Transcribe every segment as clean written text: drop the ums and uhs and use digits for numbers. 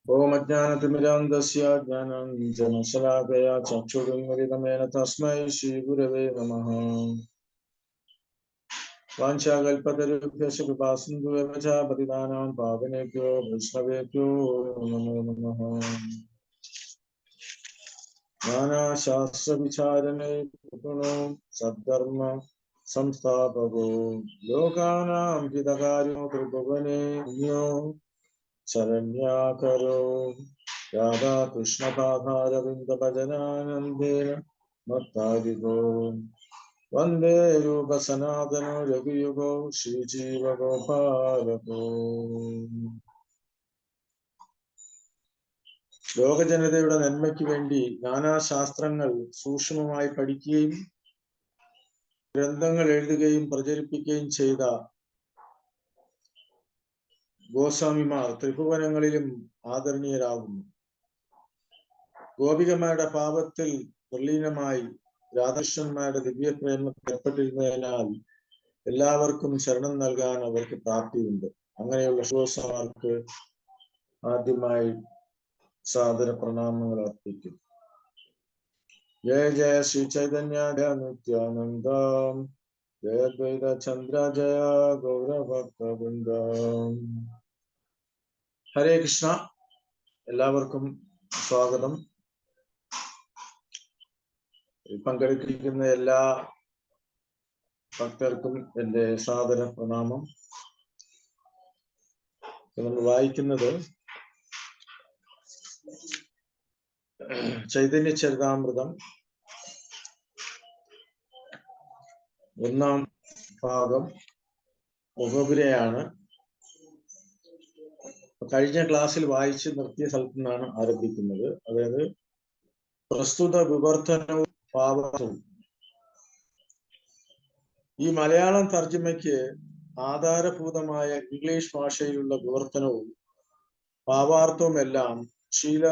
ओम अज्ञानतिमिरान्धस्य ज्ञानाञ्जनशलाकया चक्षुरुन्मिलितमेन तस्मै श्रीगुरवे नमः। वाञ्छाकल्पतरुभ्यश्च कृपासिन्धुभ्यश्च च पतितानां पावनेभ्यो वैष्णवेभ्यो नमो नमः। नानाशास्त्रविचारणे निपुणो सद्धर्म संस्थापको लोकानां हितकार्यो त्रिभुवने शरण्याकरो राधा कृष्णपादारविन्द भजनानन्देन मत्तादिगो वन्दे रूप सनातनो रघुयुगो श्रीजीव गोपालको। ലോകജനതയുടെ നന്മയ്ക്ക് വേണ്ടി നാനാശാസ്ത്രങ്ങൾ സൂക്ഷ്മമായി പഠിക്കുകയും ഗ്രന്ഥങ്ങൾ എഴുതുകയും പ്രചരിപ്പിക്കുകയും ചെയ്ത ഗോസ്വാമിമാർ ത്രിഭുവനങ്ങളിലും ആദരണീയരാകുന്നു. ഗോപികമാരുടെ പാപത്തിൽ പ്രലീനമായി രാധാകൃഷ്ണന്മാരുടെ ദിവ്യപ്രേമത്തിൽ ഏർപ്പെട്ടിരുന്നതിനാൽ എല്ലാവർക്കും ശരണം നൽകാൻ അവർക്ക് പ്രാപ്തിയുണ്ട്. അങ്ങനെയുള്ള ഗോസ്വാമിമാർക്ക് ആദ്യമായി സാദര പ്രണാമങ്ങൾ അർപ്പിക്കും. ജയ ജയ ശ്രീ ചൈതന്യ നിത്യാനന്ദ ജയ ദ്വൈത ചന്ദ്ര ജയ ഗൗരഭക്തവൃന്ദ. ഹരേ കൃഷ്ണ. എല്ലാവർക്കും സ്വാഗതം. പങ്കെടുത്തിരിക്കുന്ന എല്ലാ ഭക്തർക്കും എൻ്റെ സാദര പ്രണാമം. നമ്മൾ വായിക്കുന്നത് ചൈതന്യ ചരിതാമൃതം 1-ാം ഭാഗം മുഖപുരയാണ്. കഴിഞ്ഞ ക്ലാസ്സിൽ വായിച്ച് നിർത്തിയ സ്ഥലത്തു നിന്നാണ് ആരംഭിക്കുന്നത്. അതായത് പ്രസ്തുത വിവർത്തനവും പാപവും. ഈ മലയാളം തർജ്ജമയ്ക്ക് ആധാരഭൂതമായ ഇംഗ്ലീഷ് ഭാഷയിലുള്ള വിവർത്തനവും ഭാവാർത്ഥവും എല്ലാം ശീല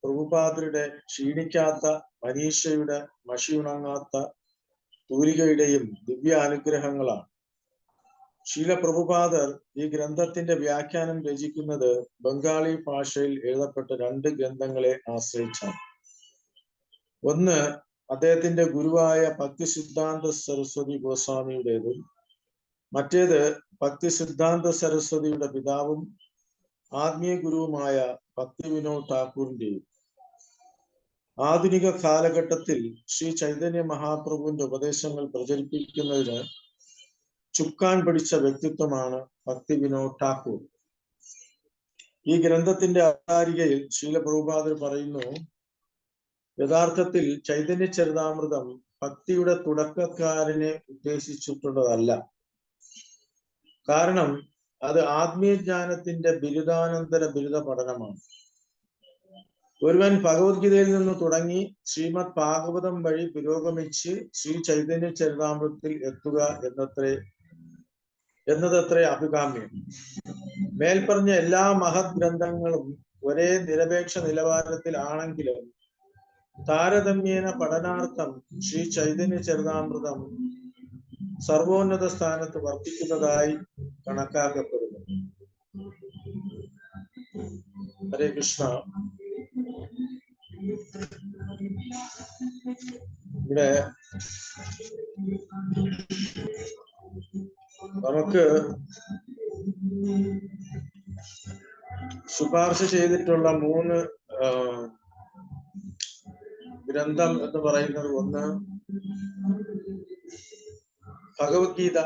പ്രഭുപാദരുടെ ക്ഷീണിക്കാത്ത മനീഷയുടെ മഷിയുണങ്ങാത്ത തൂലികയുടെയും ദിവ്യ അനുഗ്രഹങ്ങളാണ്. ശീല പ്രഭുപാദർ ഈ ഗ്രന്ഥത്തിന്റെ വ്യാഖ്യാനം രചിക്കുന്നത് ബംഗാളി ഭാഷയിൽ എഴുതപ്പെട്ട 2 ഗ്രന്ഥങ്ങളെ ആശ്രയിച്ചാണ്. ഒന്ന് അദ്ദേഹത്തിന്റെ ഗുരുവായ ഭക്തി സിദ്ധാന്ത സരസ്വതി ഗോസ്വാമിയുടേതും മറ്റേത് ഭക്തി സിദ്ധാന്ത സരസ്വതിയുടെ പിതാവും ആത്മീയ ഗുരുവുമായ ഭക്തി വിനോദ് ഠാക്കൂറിന്റെയും. ആധുനിക കാലഘട്ടത്തിൽ ശ്രീ ചൈതന്യ മഹാപ്രഭുവിന്റെ ഉപദേശങ്ങൾ പ്രചരിപ്പിക്കുന്നതിന് ചുക്കാൻ പിടിച്ച വ്യക്തിത്വമാണ് ഭക്തി വിനോദ് ഠാക്കൂർ. ഈ ഗ്രന്ഥത്തിന്റെ അവതാരികയിൽ ശ്രീല പ്രഭുപാദർ പറയുന്നു, യഥാർത്ഥത്തിൽ ചൈതന്യ ചരിതാമൃതം ഭക്തിയുടെ തുടക്കക്കാരനെ ഉദ്ദേശിച്ചിട്ടുള്ളതല്ല. കാരണം അത് ആത്മീയജ്ഞാനത്തിന്റെ ബിരുദാനന്തര ബിരുദ പഠനമാണ്. ഒരുവൻ ഭഗവത്ഗീതയിൽ നിന്ന് തുടങ്ങി ശ്രീമദ് ഭാഗവതം വഴി പുരോഗമിച്ച് ശ്രീ ചൈതന്യ ചരിതാമൃതത്തിൽ എത്തുക എന്നതത്രേ അഭികാമ്യം. മേൽപ്പറഞ്ഞ എല്ലാ മഹത് ഗ്രന്ഥങ്ങളും ഒരേ നിരപേക്ഷ നിലവാരത്തിൽ ആണെങ്കിലും താരതമ്യേന പഠനാർത്ഥം ശ്രീ ചൈതന്യ ചരിതാമൃതം സർവോന്നത സ്ഥാനത്ത് വർത്തിക്കുന്നതായി കണക്കാക്കപ്പെടുന്നു. ഹരേ കൃഷ്ണ. ഇവിടെ നമുക്ക് ശുപാർശ ചെയ്തിട്ടുള്ള 3 ഗ്രന്ഥം എന്ന് പറയുന്നത്, ഒന്ന് ഭഗവത്ഗീത,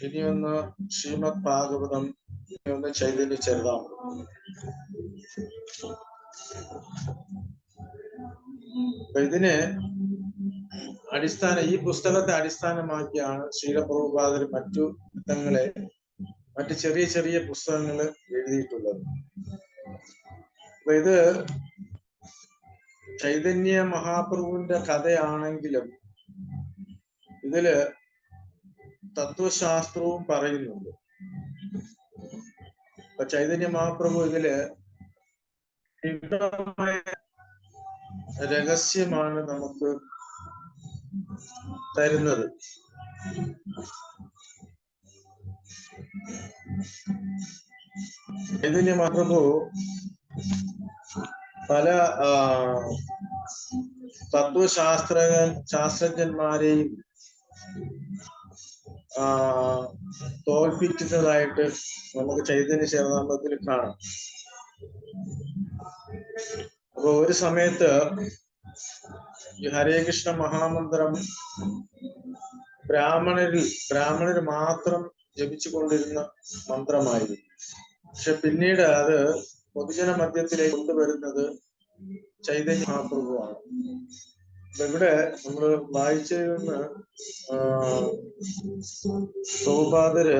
ഇനിയൊന്ന് ശ്രീമദ് ഭാഗവതം, ഇനിയൊന്ന് ചൈതന്യ ചരിതാമൃതം. ഇതിന് ഈ പുസ്തകത്തെ അടിസ്ഥാനമാക്കിയാണ് ശ്രീല പ്രഭുപാദർ മറ്റു ചെറിയ ചെറിയ പുസ്തകങ്ങൾ എഴുതിയിട്ടുള്ളത്. അപ്പൊ ഇത് ചൈതന്യ മഹാപ്രഭുവിന്റെ കഥയാണെങ്കിലും ഇതില് തത്വശാസ്ത്രവും പറയുന്നുണ്ട്. അപ്പൊ ചൈതന്യ മഹാപ്രഭു ഇതില് രഹസ്യമാണ് നമുക്ക് തരുന്നത്. ചൈതന്യ മഹാപ്രഭു പല ശാസ്ത്രജ്ഞന്മാരെയും തോൽപ്പിക്കുന്നതായിട്ട് നമുക്ക് ചൈതന്യ ചരിതാമൃതത്തിൽ കാണാം. അപ്പൊ ഒരു സമയത്ത് ഈ ഹരേ കൃഷ്ണ മഹാമന്ത്രം ബ്രാഹ്മണർ മാത്രം ജപിച്ചുകൊണ്ടിരുന്ന മന്ത്രമായിരുന്നു. പക്ഷെ പിന്നീട് അത് പൊതുജന മധ്യത്തിലേക്ക് കൊണ്ടുവരുന്നത് ചൈതന്യ മഹാപ്രഭുവാണ്. അപ്പൊ ഇവിടെ നമ്മൾ വായിച്ചിരുന്ന പ്രഭുപാദര്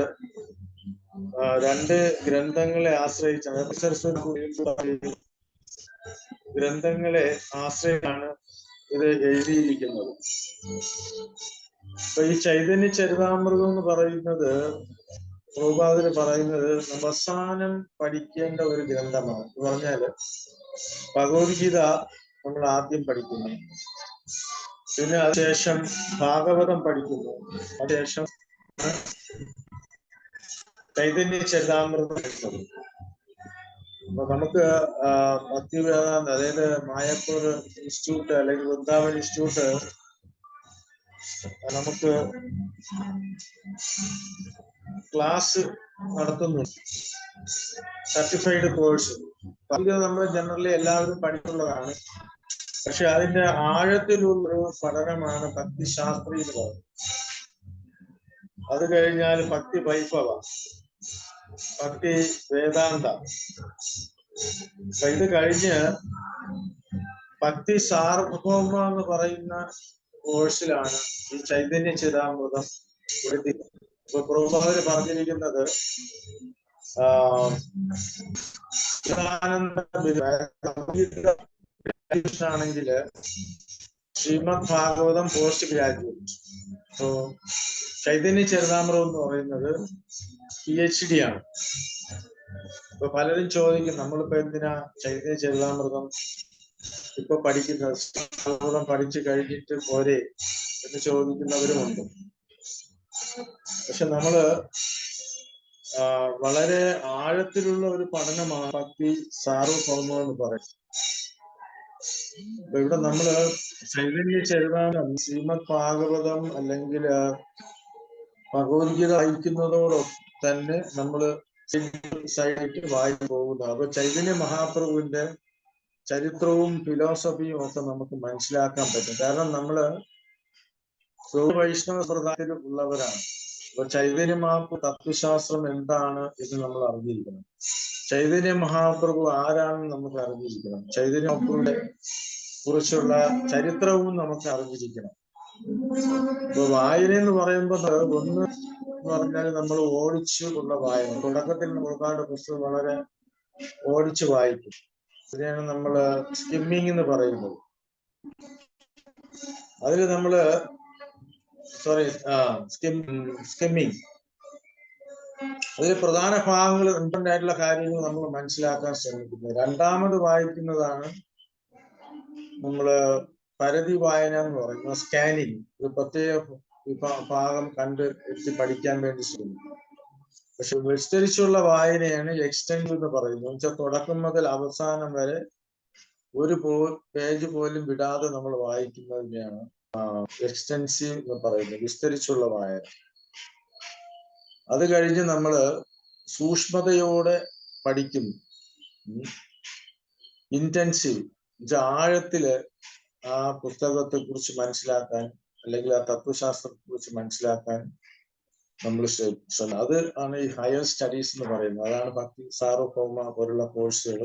രണ്ട് ഗ്രന്ഥങ്ങളെ ആശ്രയിച്ചാണ്, ഗ്രന്ഥങ്ങളെ ആശ്രയിച്ചാണ് ഇത് എഴുതിയിരിക്കുന്നത്. അപ്പൊ ഈ ചൈതന്യ ചരിതാമൃതം എന്ന് പറയുന്നത് പ്രഭുപാദര് പറയുന്നത് അവസാനം പഠിക്കേണ്ട ഒരു ഗ്രന്ഥമാണ്. എന്ന് പറഞ്ഞാല് ഭഗവത്ഗീത നമ്മൾ ആദ്യം പഠിക്കുന്നു, പിന്നെ അതിനുശേഷം ഭാഗവതം പഠിക്കുന്നു, അതിനുശേഷം ചൈതന്യ ചരിതാമൃതം പഠിക്കുന്നത്. അപ്പൊ നമുക്ക് ഭക്തിവേദാന്ത, അതായത് മായപ്പൂർ ഇൻസ്റ്റിറ്റ്യൂട്ട് അല്ലെങ്കിൽ വൃന്ദാവൻ ഇൻസ്റ്റിറ്റ്യൂട്ട് നമുക്ക് ക്ലാസ് നടത്തുന്നു, സർട്ടിഫൈഡ് കോഴ്സ്. ഇത് നമ്മൾ ജനറലി എല്ലാവരും പഠിക്കുള്ളതാണ്. പക്ഷെ അതിന്റെ ആഴത്തിലുള്ളൊരു പഠനമാണ് ഭക്തിശാസ്ത്രി എന്ന് പറയുന്നത്. അത് കഴിഞ്ഞാൽ ഭക്തി വൈഭവ, ഭക്തി വേദാന്ത. ഇത് കഴിഞ്ഞ് ഭക്തി സാർവഭൗമ എന്ന് പറയുന്ന കോഴ്സിലാണ് ഈ ചൈതന്യ ചരിതാമൃതം എടുത്തിരിക്കുന്നത്. ഇപ്പൊ പ്രഭുപാദര് പറഞ്ഞിരിക്കുന്നത് ആണെങ്കില് ശ്രീമദ് ഭാഗവതം പോസ്റ്റ് ഗ്രാജുവേറ്റ്. അപ്പോ ചൈതന്യ ചരിതാമൃതം എന്ന് പറയുന്നത് PhD ആണ്. ഇപ്പൊ പലരും ചോദിക്കും, നമ്മളിപ്പോ എന്തിനാ ചൈതന്യ ചരിതാമൃതം ഇപ്പൊ പഠിക്കുന്നത്, പഠിച്ചു കഴിഞ്ഞിട്ട് പോരെ എന്ന് ചോദിക്കുന്നവരുമുണ്ട്. പക്ഷെ നമ്മള് വളരെ ആഴത്തിലുള്ള ഒരു പഠനമാണ് ഭക്തി സാർവഭൗമം എന്ന് പറയും. അപ്പൊ ഇവിടെ നമ്മള് ചൈതന്യ ചരിതാമൃതം, ശ്രീമദ് ഭാഗവതം അല്ലെങ്കിൽ ഭഗവത്ഗീത വായിക്കുന്നതോടൊപ്പം തന്നെ നമ്മള് സൈഡിലേക്ക് വായിച്ചു പോകുന്നത്. അപ്പൊ ചൈതന്യ മഹാപ്രഭുവിന്റെ ചരിത്രവും ഫിലോസഫിയും ഒക്കെ നമുക്ക് മനസ്സിലാക്കാൻ പറ്റും. കാരണം നമ്മള് വൈഷ്ണവ സമ്പ്രദായത്തിൽ ഉള്ളവരാണ്. അപ്പൊ ചൈതന്യ മഹാപ്രഭു തത്വശാസ്ത്രം എന്താണ് എന്ന് നമ്മൾ അറിഞ്ഞിരിക്കണം. ചൈതന്യ മഹാപ്രഭു ആരാണെന്ന് നമുക്ക് അറിഞ്ഞിരിക്കണം. ചൈതന്യ മഹാപ്രഭുവിനെ കുറിച്ചുള്ള ചരിത്രവും നമുക്ക് അറിഞ്ഞിരിക്കണം. ഇപ്പൊ വായന എന്ന് പറയുമ്പോൾ ഒന്ന് എന്ന് പറഞ്ഞാൽ നമ്മൾ ഓടിച്ചു ഉള്ള വായന. തുടക്കത്തിൽ ഒരുപാട് പുസ്തകം വളരെ ഓടിച്ചു വായിക്കും. ഇതിനാണ് നമ്മള് സ്കിമ്മിങ് എന്ന് പറയുന്നത്. അതിൽ നമ്മള് സ്കിമ്മിങ്, അതിൽ പ്രധാന ഭാഗങ്ങൾ, ഇമ്പോർട്ടൻ്റ് ആയിട്ടുള്ള കാര്യങ്ങൾ നമ്മൾ മനസ്സിലാക്കാൻ ശ്രമിക്കുന്നത്. രണ്ടാമത് വായിക്കുന്നതാണ് നമ്മള് പരതി വായന എന്ന് പറയുന്നത്, സ്കാനിങ്. ഒരു പ്രത്യേക ഭാഗം കണ്ട് എത്തി പഠിക്കാൻ വേണ്ടി ശ്രമിക്കും. പക്ഷെ വിസ്തരിച്ചുള്ള വായനയാണ് എക്സ്റ്റൻഡ് എന്ന് പറയുന്നത്. എന്നുവെച്ചാൽ തുടക്കം മുതൽ അവസാനം വരെ ഒരു പേജ് പോലും വിടാതെ നമ്മൾ വായിക്കുന്നതിനെയാണ് എക്സ്റ്റൻസീവ് എന്ന് പറയുന്നത്, വിസ്തരിച്ചുള്ള വായന. അത് കഴിഞ്ഞ് നമ്മള് സൂക്ഷ്മതയോടെ പഠിക്കുന്നു. ഇന്റൻസീവ്, ആഴത്തില് ആ പുസ്തകത്തെ കുറിച്ച് മനസ്സിലാക്കാൻ അല്ലെങ്കിൽ ആ തത്വശാസ്ത്രത്തെ കുറിച്ച് മനസ്സിലാക്കാൻ നമ്മൾ ശ്രമിക്കണം. അത് ആണ് ഈ ഹയർ സ്റ്റഡീസ് എന്ന് പറയുന്നത്. അതാണ് ഭക്തി സാർവഭൗമ പോലുള്ള കോഴ്സുകൾ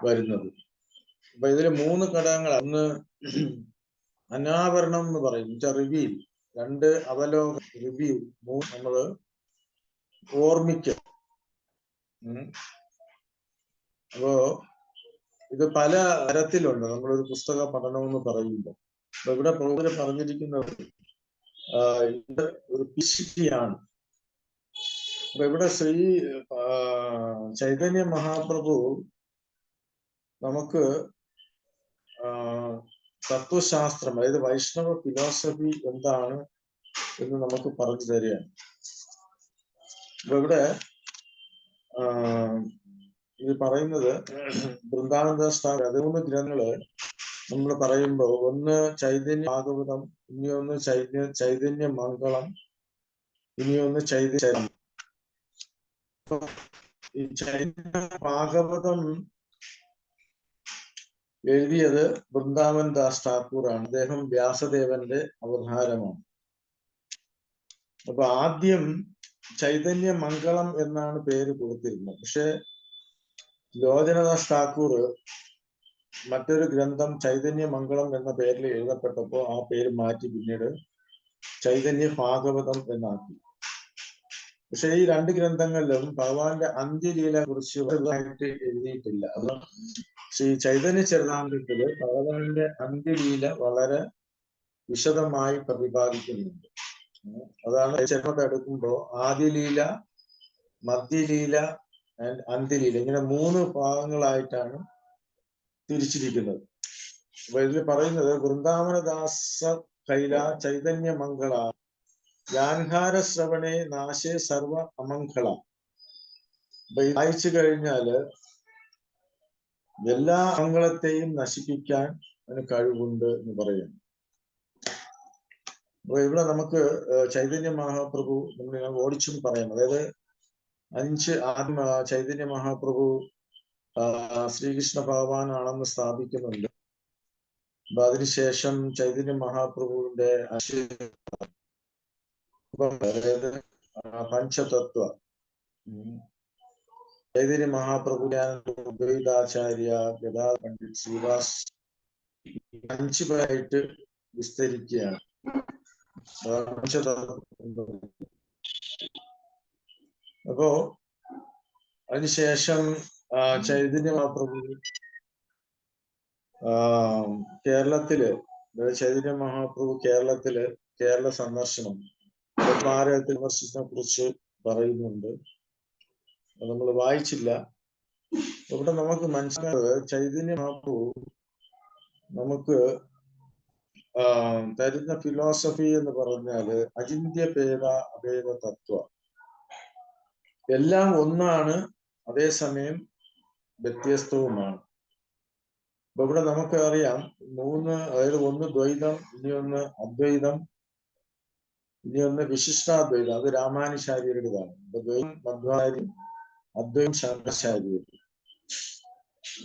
വരുന്നത്. അപ്പൊ ഇതില് 3 ഘടകങ്ങൾ. ഒന്ന് അനാവരണം എന്ന് പറയും, റിവ്യൂ. 2 അവലോകനം, റിവ്യൂ. 3 നമ്മള് ഓർമ്മിക്കുക. അപ്പോ ഇത് പല തരത്തിലുണ്ട് നമ്മളൊരു പുസ്തക പഠനം എന്ന് പറയുമ്പോൾ. അപ്പൊ ഇവിടെ പ്രഭുവിന് പറഞ്ഞിരിക്കുന്നത് ഇത് ഒരു PhD ആണ്. അപ്പൊ ഇവിടെ ചൈതന്യ മഹാപ്രഭു നമുക്ക് തത്വശാസ്ത്രം, അതായത് വൈഷ്ണവ ഫിലോസഫി എന്താണ് എന്ന് നമുക്ക് പറഞ്ഞു തരികയാണ്. അപ്പൊ ഇവിടെ ഇത് പറയുന്നത് ബൃന്ദാവനദാസ് ഠാക്കൂർ 13 ഗ്രന്ഥങ്ങള് നമ്മൾ പറയുമ്പോൾ, ഒന്ന് ചൈതന്യ ഭാഗവതം, ഇനിയൊന്ന് ചൈതന്യ മംഗളം, ഇനിയൊന്ന് ചൈതന്യ. ഈ ചൈതന്യ ഭാഗവതം എഴുതിയത് ബൃന്ദാവനദാസ് ഠാക്കൂറാണ്. അദ്ദേഹം വ്യാസദേവന്റെ അവതാരമാണ്. അപ്പൊ ആദ്യം ചൈതന്യ മംഗളം എന്നാണ് പേര് കൊടുത്തിരുന്നത്. പക്ഷെ ലോചനദാസ് ഠാക്കൂർ മറ്റൊരു ഗ്രന്ഥം ചൈതന്യ മംഗളം എന്ന പേരിൽ എഴുതപ്പെട്ടപ്പോൾ ആ പേര് മാറ്റി പിന്നീട് ചൈതന്യ ഭാഗവതം എന്നാക്കി. പക്ഷെ ഈ രണ്ട് ഗ്രന്ഥങ്ങളിലും ഭഗവാന്റെ അന്ത്യലീല കുറിച്ച് വലുതായിട്ട് എഴുതിയിട്ടില്ല. അത് ശ്രീ ചൈതന്യ ചരിതാമൃതത്തില് ഭഗവാന്റെ അന്ത്യലീല വളരെ വിശദമായി പ്രതിപാദിക്കുന്നുണ്ട്. അതാണ് ചരിത്രത്തെ എടുക്കുമ്പോ ആദ്യലീല, മധ്യലീല ആൻഡ് അന്ത്യലീല, ഇങ്ങനെ 3 ഭാഗങ്ങളായിട്ടാണ് തിരിച്ചിരിക്കുന്നത്. അപ്പൊ ഇതിൽ പറയുന്നത് വൃന്ദാവനദാസ കൈല ചൈതന്യ മംഗള യാൻഹാര ശ്രവണേ നാശേ സർവ അമംഗള. വായിച്ചു കഴിഞ്ഞാല് എല്ലാ മംഗളത്തെയും നശിപ്പിക്കാൻ അതിന് കഴിവുണ്ട് എന്ന് പറയുന്നു. അപ്പൊ ഇവിടെ നമുക്ക് ചൈതന്യ മഹാപ്രഭു നമ്മൾ ഓടിച്ചും പറയാം. അതായത് 5 ആത്മ ചൈതന്യ മഹാപ്രഭു ശ്രീകൃഷ്ണ ഭഗവാനാണെന്ന് സ്ഥാപിക്കുന്നുണ്ട്. അപ്പൊ അതിനുശേഷം ചൈതന്യ മഹാപ്രഭുവിന്റെ അതായത് പഞ്ചതത്വ, ചൈതന്യ മഹാപ്രഭു, അദ്വൈതാചാര്യ, ഗദാധര പണ്ഡിറ്റ്, ശ്രീവാസ്, 5 പേരായിട്ട് വിസ്തരിക്കുകയാണ്. അപ്പോ അതിനുശേഷം ചൈതന്യ മഹാപ്രഭു കേരളത്തില്, ചൈതന്യ മഹാപ്രഭു കേരള സന്ദർശനം, ഭാരതത്തിൽ സന്ദർശിച്ചതിനെ കുറിച്ച് പറയുന്നുണ്ട്. നമ്മൾ വായിച്ചില്ല. ഇവിടെ നമുക്ക് മനസ്സിലായത് ചൈതന്യ മഹാപ്രഭു നമുക്ക് തരുന്ന ഫിലോസഫി എന്ന് പറഞ്ഞാല് അചിന്ത്യ ഭേദ അഭേദ തത്വ, എല്ലാം ഒന്നാണ്, അതേസമയം വ്യത്യസ്തവുമാണ്. അപ്പൊ ഇവിടെ നമുക്ക് അറിയാം 3, അതായത് ഒന്ന് ദ്വൈതം, ഇനിയൊന്ന് അദ്വൈതം, ഇനിയൊന്ന് വിശിഷ്ടാദ്വൈതം. അത് രാമാനുചാര്യരുടേതാണ്. അപ്പൊ ദ്വൈതം മധ്വാചാര്യ, അദ്വൈതം ശങ്കരാചാര്യർ.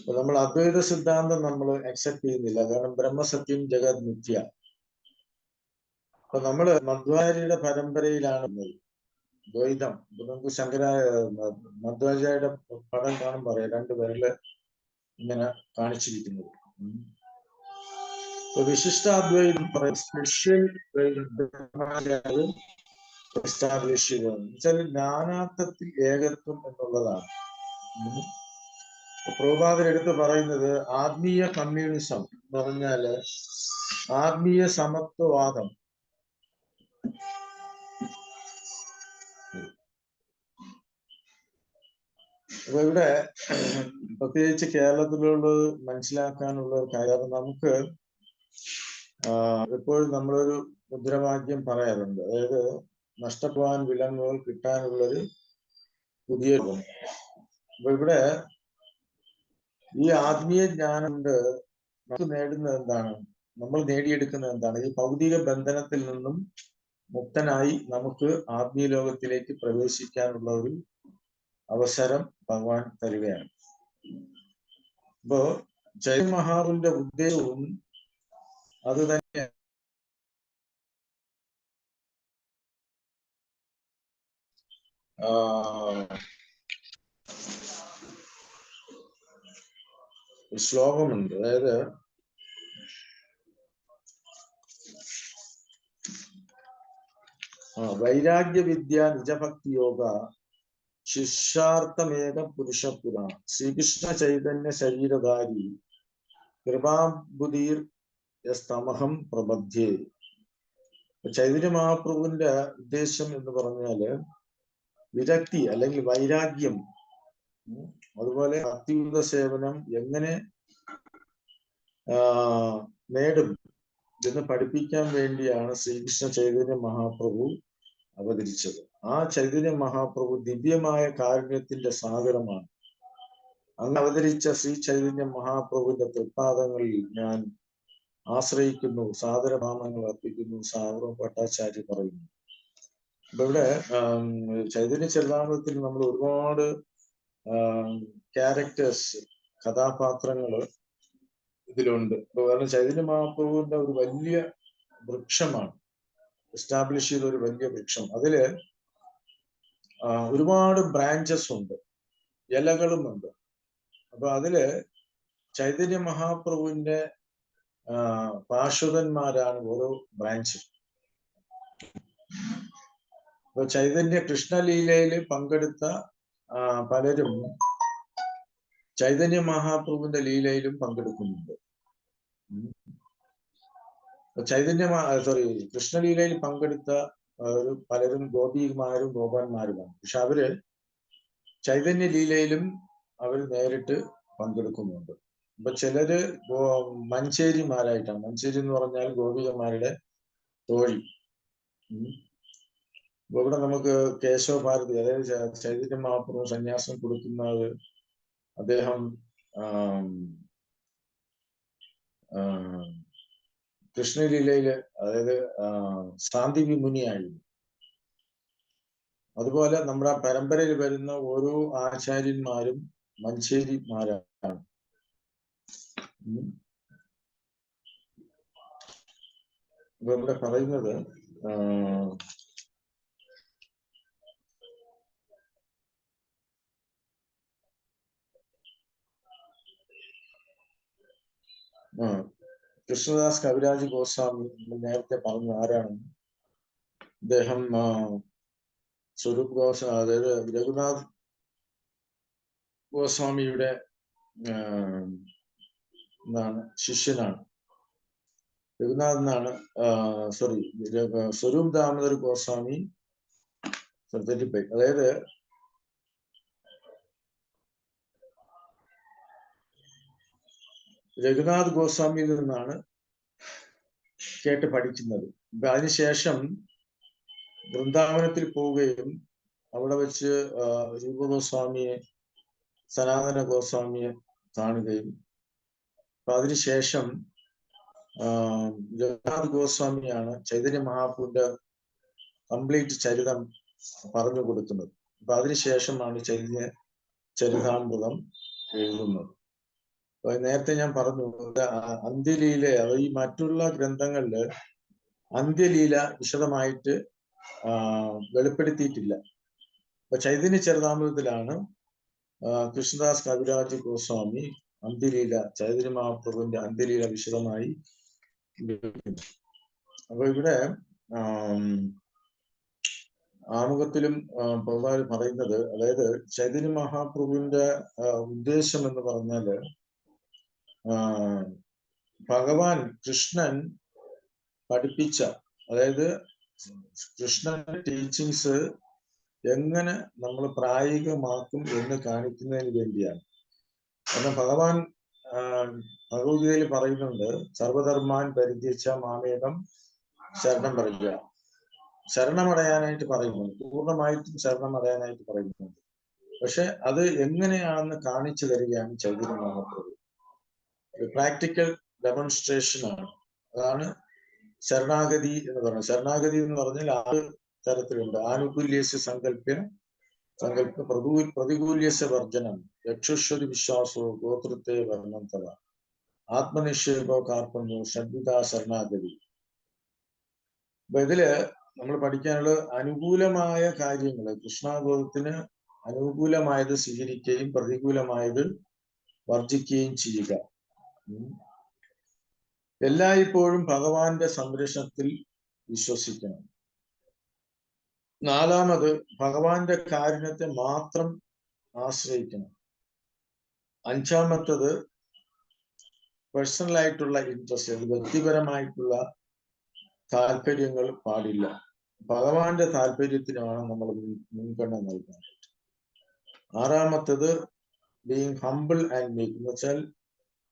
അപ്പൊ നമ്മൾ അദ്വൈത സിദ്ധാന്തം നമ്മൾ അക്സെപ്റ്റ് ചെയ്യുന്നില്ല, കാരണം ബ്രഹ്മസത്യം ജഗത് മിഥ്യ. അപ്പൊ നമ്മള് മധ്വാചാര്യരുടെ പരമ്പരയിലാണ് ദ്വൈതം. ഇപ്പൊ നമുക്ക് മധ്വാചാര്യരുടെ പടം കാണും പറയാം, 2 പേരില് ഇങ്ങനെ കാണിച്ചിരിക്കുന്നത്. വിശിഷ്ടാദ്വൈതം പറയും സ്പെഷ്യൽ എസ്റ്റാബ്ലിഷ് ചെയ്തതെന്ന് വെച്ചാൽ നാനാത്വത്തിൽ ഏകത്വം എന്നുള്ളതാണ്. പ്രഭുപാദർ എടുത്ത് പറയുന്നത് ആത്മീയ കമ്മ്യൂണിസം എന്ന് പറഞ്ഞാല് ആത്മീയ സമത്വവാദം. അപ്പൊ ഇവിടെ പ്രത്യേകിച്ച് കേരളത്തിലുള്ളത് മനസ്സിലാക്കാനുള്ള ഒരു കാര്യം, നമുക്ക് എപ്പോഴും നമ്മളൊരു മുദ്രാവാക്യം പറയാറുണ്ട്, അതായത് നഷ്ടപ്പോവാൻ വിലങ്ങുകൾ കിട്ടാനുള്ളൊരു പുതിയ രൂപം. അപ്പൊ ഇവിടെ ഈ ആത്മീയ ജ്ഞാനം കൊണ്ട് നമുക്ക് നേടുന്നത് എന്താണ്, നമ്മൾ നേടിയെടുക്കുന്നത് എന്താണ്? ഈ ഭൗതിക ബന്ധനത്തിൽ നിന്നും മുക്തനായി നമുക്ക് ആത്മീയ ലോകത്തിലേക്ക് പ്രവേശിക്കാനുള്ള ഒരു അവസരം ഭഗവാൻ തരികയാണ്. അപ്പോ ചൈതന്യ മഹാപ്രഭുവിന്റെ ഉദ്ദേശവും അത് തന്നെയാണ്. ശ്ലോകമുണ്ട്, അതായത് വൈരാഗ്യ വിദ്യ നിജഭക്തി യോഗ ശിഷ്യാർത്ഥമേക പുരുഷപുര ശ്രീകൃഷ്ണ ചൈതന്യ ശരീരധാരി കൃപാബുധീർ യസ്തമഹം പ്രബധ്യേ. ചൈതന്യ മഹാപ്രഭുവിന്റെ ഉദ്ദേശം എന്ന് പറഞ്ഞാല് വിരക്തി അല്ലെങ്കിൽ വൈരാഗ്യം, അതുപോലെ ഭക്തിയുത സേവനം എങ്ങനെ നേടും എന്ന് പഠിപ്പിക്കാൻ വേണ്ടിയാണ് ശ്രീകൃഷ്ണ ചൈതന്യ മഹാപ്രഭു അവതരിച്ചത്. ആ ചൈതന്യ മഹാപ്രഭു ദിവ്യമായ കാരുണ്യത്തിന്റെ സാഗരമാണ്. അങ്ങ് അവതരിച്ച ശ്രീ ചൈതന്യ മഹാപ്രഭുവിന്റെ തൃപ്പാദങ്ങളിൽ ഞാൻ ആശ്രയിക്കുന്നു, സാദരനാമങ്ങൾ അർപ്പിക്കുന്നു, സാഗരം ഭട്ടാചാര്യ പറയുന്നു. അപ്പൊ ഇവിടെ ചൈതന്യ ചരിതാമൃതത്തിൽ നമ്മൾ ഒരുപാട് ക്യാരക്ടേഴ്സ്, കഥാപാത്രങ്ങൾ ഇതിലുണ്ട്. കാരണം ചൈതന്യ മഹാപ്രഭുവിന്റെ ഒരു വലിയ വൃക്ഷമാണ്, എസ്റ്റാബ്ലിഷ് ചെയ്ത ഒരു വലിയ വൃക്ഷം. അതില് ഒരുപാട് ബ്രാഞ്ചസ് ഉണ്ട്, ഇലകളും ഉണ്ട്. അപ്പൊ അതില് ചൈതന്യ മഹാപ്രഭുവിന്റെ പാർശ്വതന്മാരാണ് ഓരോ ബ്രാഞ്ചും. അപ്പൊ ചൈതന്യ കൃഷ്ണലീലയിൽ പങ്കെടുത്ത പലരും ചൈതന്യ മഹാപ്രഭുവിന്റെ ലീലയിലും പങ്കെടുക്കുന്നുണ്ട്. കൃഷ്ണലീലയിൽ പങ്കെടുത്ത പലരും ഗോപിമാരും ഗോപാന്മാരുമാണ്. പക്ഷെ അവര് ചൈതന്യ ലീലയിലും അവർ നേരിട്ട് പങ്കെടുക്കുന്നുണ്ട്. അപ്പൊ ചിലര് മഞ്ചേരിമാരായിട്ടാണ്. മഞ്ചേരി എന്ന് പറഞ്ഞാൽ ഗോപികമാരുടെ തോഴി. ഇവിടെ നമുക്ക് കേശവ ഭാരതി, അതായത് ചൈതന്യ മഹാപ്രഭു സന്യാസം കൊടുക്കുന്നത് അദ്ദേഹം കൃഷ്ണലീലയില്, അതായത് സാന്തിവി മുനിയായിരുന്നു. അതുപോലെ നമ്മുടെ പരമ്പരയിൽ വരുന്ന ഓരോ ആചാര്യന്മാരും മഞ്ചേരിമാരാണ്. ഇവിടെ പറയുന്നത് കൃഷ്ണദാസ് കവിരാജ് ഗോസ്വാമി നേരത്തെ പറഞ്ഞു ആരാണെന്ന്. അദ്ദേഹം സ്വരൂപ് ഗോസ്വാമി, അതായത് രഘുനാഥ് ഗോസ്വാമിയുടെ ശിഷ്യനാണ്. രഘുനാഥ് സ്വരൂപ് ദാമോദർ ഗോസ്വാമി തെറ്റിപ്പോയി. അതായത് രഘുനാഥ് ഗോസ്വാമിയിൽ നിന്നാണ് കേട്ട് പഠിക്കുന്നത്. അതിനുശേഷം വൃന്ദാവനത്തിൽ പോവുകയും അവിടെ വെച്ച് രൂപഗോസ്വാമിയെ, സനാതന ഗോസ്വാമിയെ കാണുകയും, അപ്പൊ അതിനുശേഷം രഘുനാഥ് ഗോസ്വാമിയാണ് ചൈതന്യ മഹാപ്രഭുവിന്റെ കംപ്ലീറ്റ് ചരിതം പറഞ്ഞു കൊടുക്കുന്നത്. അപ്പൊ അതിനുശേഷമാണ് ചൈതന്യ ചരിതാമൃതം എഴുതുന്നത്. നേരത്തെ ഞാൻ പറഞ്ഞു, അന്ത്യലീല, ഈ മറ്റുള്ള ഗ്രന്ഥങ്ങളില് അന്ത്യലീല വിശദമായിട്ട് വെളിപ്പെടുത്തിയിട്ടില്ല. അപ്പൊ ചൈതന്യ ചരിതാമൃതത്തിലാണ് കൃഷ്ണദാസ് കവിരാജ് ഗോസ്വാമി അന്ത്യലീല, ചൈതന്യ മഹാപ്രഭുവിന്റെ അന്ത്യലീല വിശദമായി. അപ്പൊ ഇവിടെ ആമുഖത്തിലും പ്രഭുപാദ് പറയുന്നത്, അതായത് ചൈതന്യ മഹാപ്രഭുവിന്റെ ഉദ്ദേശം എന്ന് പറഞ്ഞാല് ഭഗവാൻ കൃഷ്ണൻ പഠിപ്പിച്ച, അതായത് കൃഷ്ണന്റെ ടീച്ചിങ്സ് എങ്ങനെ നമ്മൾ പ്രായോഗികമാക്കും എന്ന് കാണിക്കുന്നതിന് വേണ്ടിയാണ്. കാരണം ഭഗവാൻ ഭഗവത്ഗീതയിൽ പറയുന്നുണ്ട്, സർവധർമാൻ പരിത്യജ്യ മാമേകം ശരണം പറയുക. ശരണമടയാനായിട്ട് പറയുന്നുണ്ട്, പൂർണ്ണമായിട്ടും ശരണമടയാനായിട്ട് പറയുന്നുണ്ട്. പക്ഷെ അത് എങ്ങനെയാണെന്ന് കാണിച്ചു തരികയാണ് ചൈതന്യ മഹാപ്രഭു. പ്രാക്ടിക്കൽ ഡെമോൺസ്ട്രേഷൻ ആണ്. അതാണ് ശരണാഗതി എന്ന് പറയുന്നത്. ശരണാഗതി എന്ന് പറഞ്ഞാൽ 6 തരത്തിലുണ്ട്. ആനുകൂല്യസ്യ സങ്കല്പ പ്രതികൂല്യസ്യ വർജനം, രക്ഷുഷ്വതി വിശ്വാസോ ഗോത്രത്തെ വർണ്ണം തല, ആത്മനിക്ഷേപോ കാർപ്പണ്യോ ഷഡ്വിധ ശരണാഗതി. അപ്പൊ ഇതില് നമ്മൾ പഠിക്കാനുള്ള അനുകൂലമായ കാര്യങ്ങൾ, കൃഷ്ണബോധത്തിന് അനുകൂലമായത് സ്വീകരിക്കുകയും പ്രതികൂലമായത് വർജിക്കുകയും ചെയ്യുക. എല്ലായ്പ്പോഴും ഭഗവാന്റെ സംരക്ഷണത്തിൽ വിശ്വസിക്കണം. 4-മത് ഭഗവാന്റെ കാരുണ്യത്തെ മാത്രം ആശ്രയിക്കണം. 5-മത്തത് പേഴ്സണൽ ആയിട്ടുള്ള ഇൻട്രസ്റ്റ്, വ്യക്തിപരമായിട്ടുള്ള താല്പര്യങ്ങൾ പാടില്ല. ഭഗവാന്റെ താല്പര്യത്തിനാണ് നമ്മൾ മുൻഗണന നൽകുന്നത്. 6-മത്തത് ബീങ് ഹംബിൾ ആൻഡ് മീക്ക്, എന്ന് വെച്ചാൽ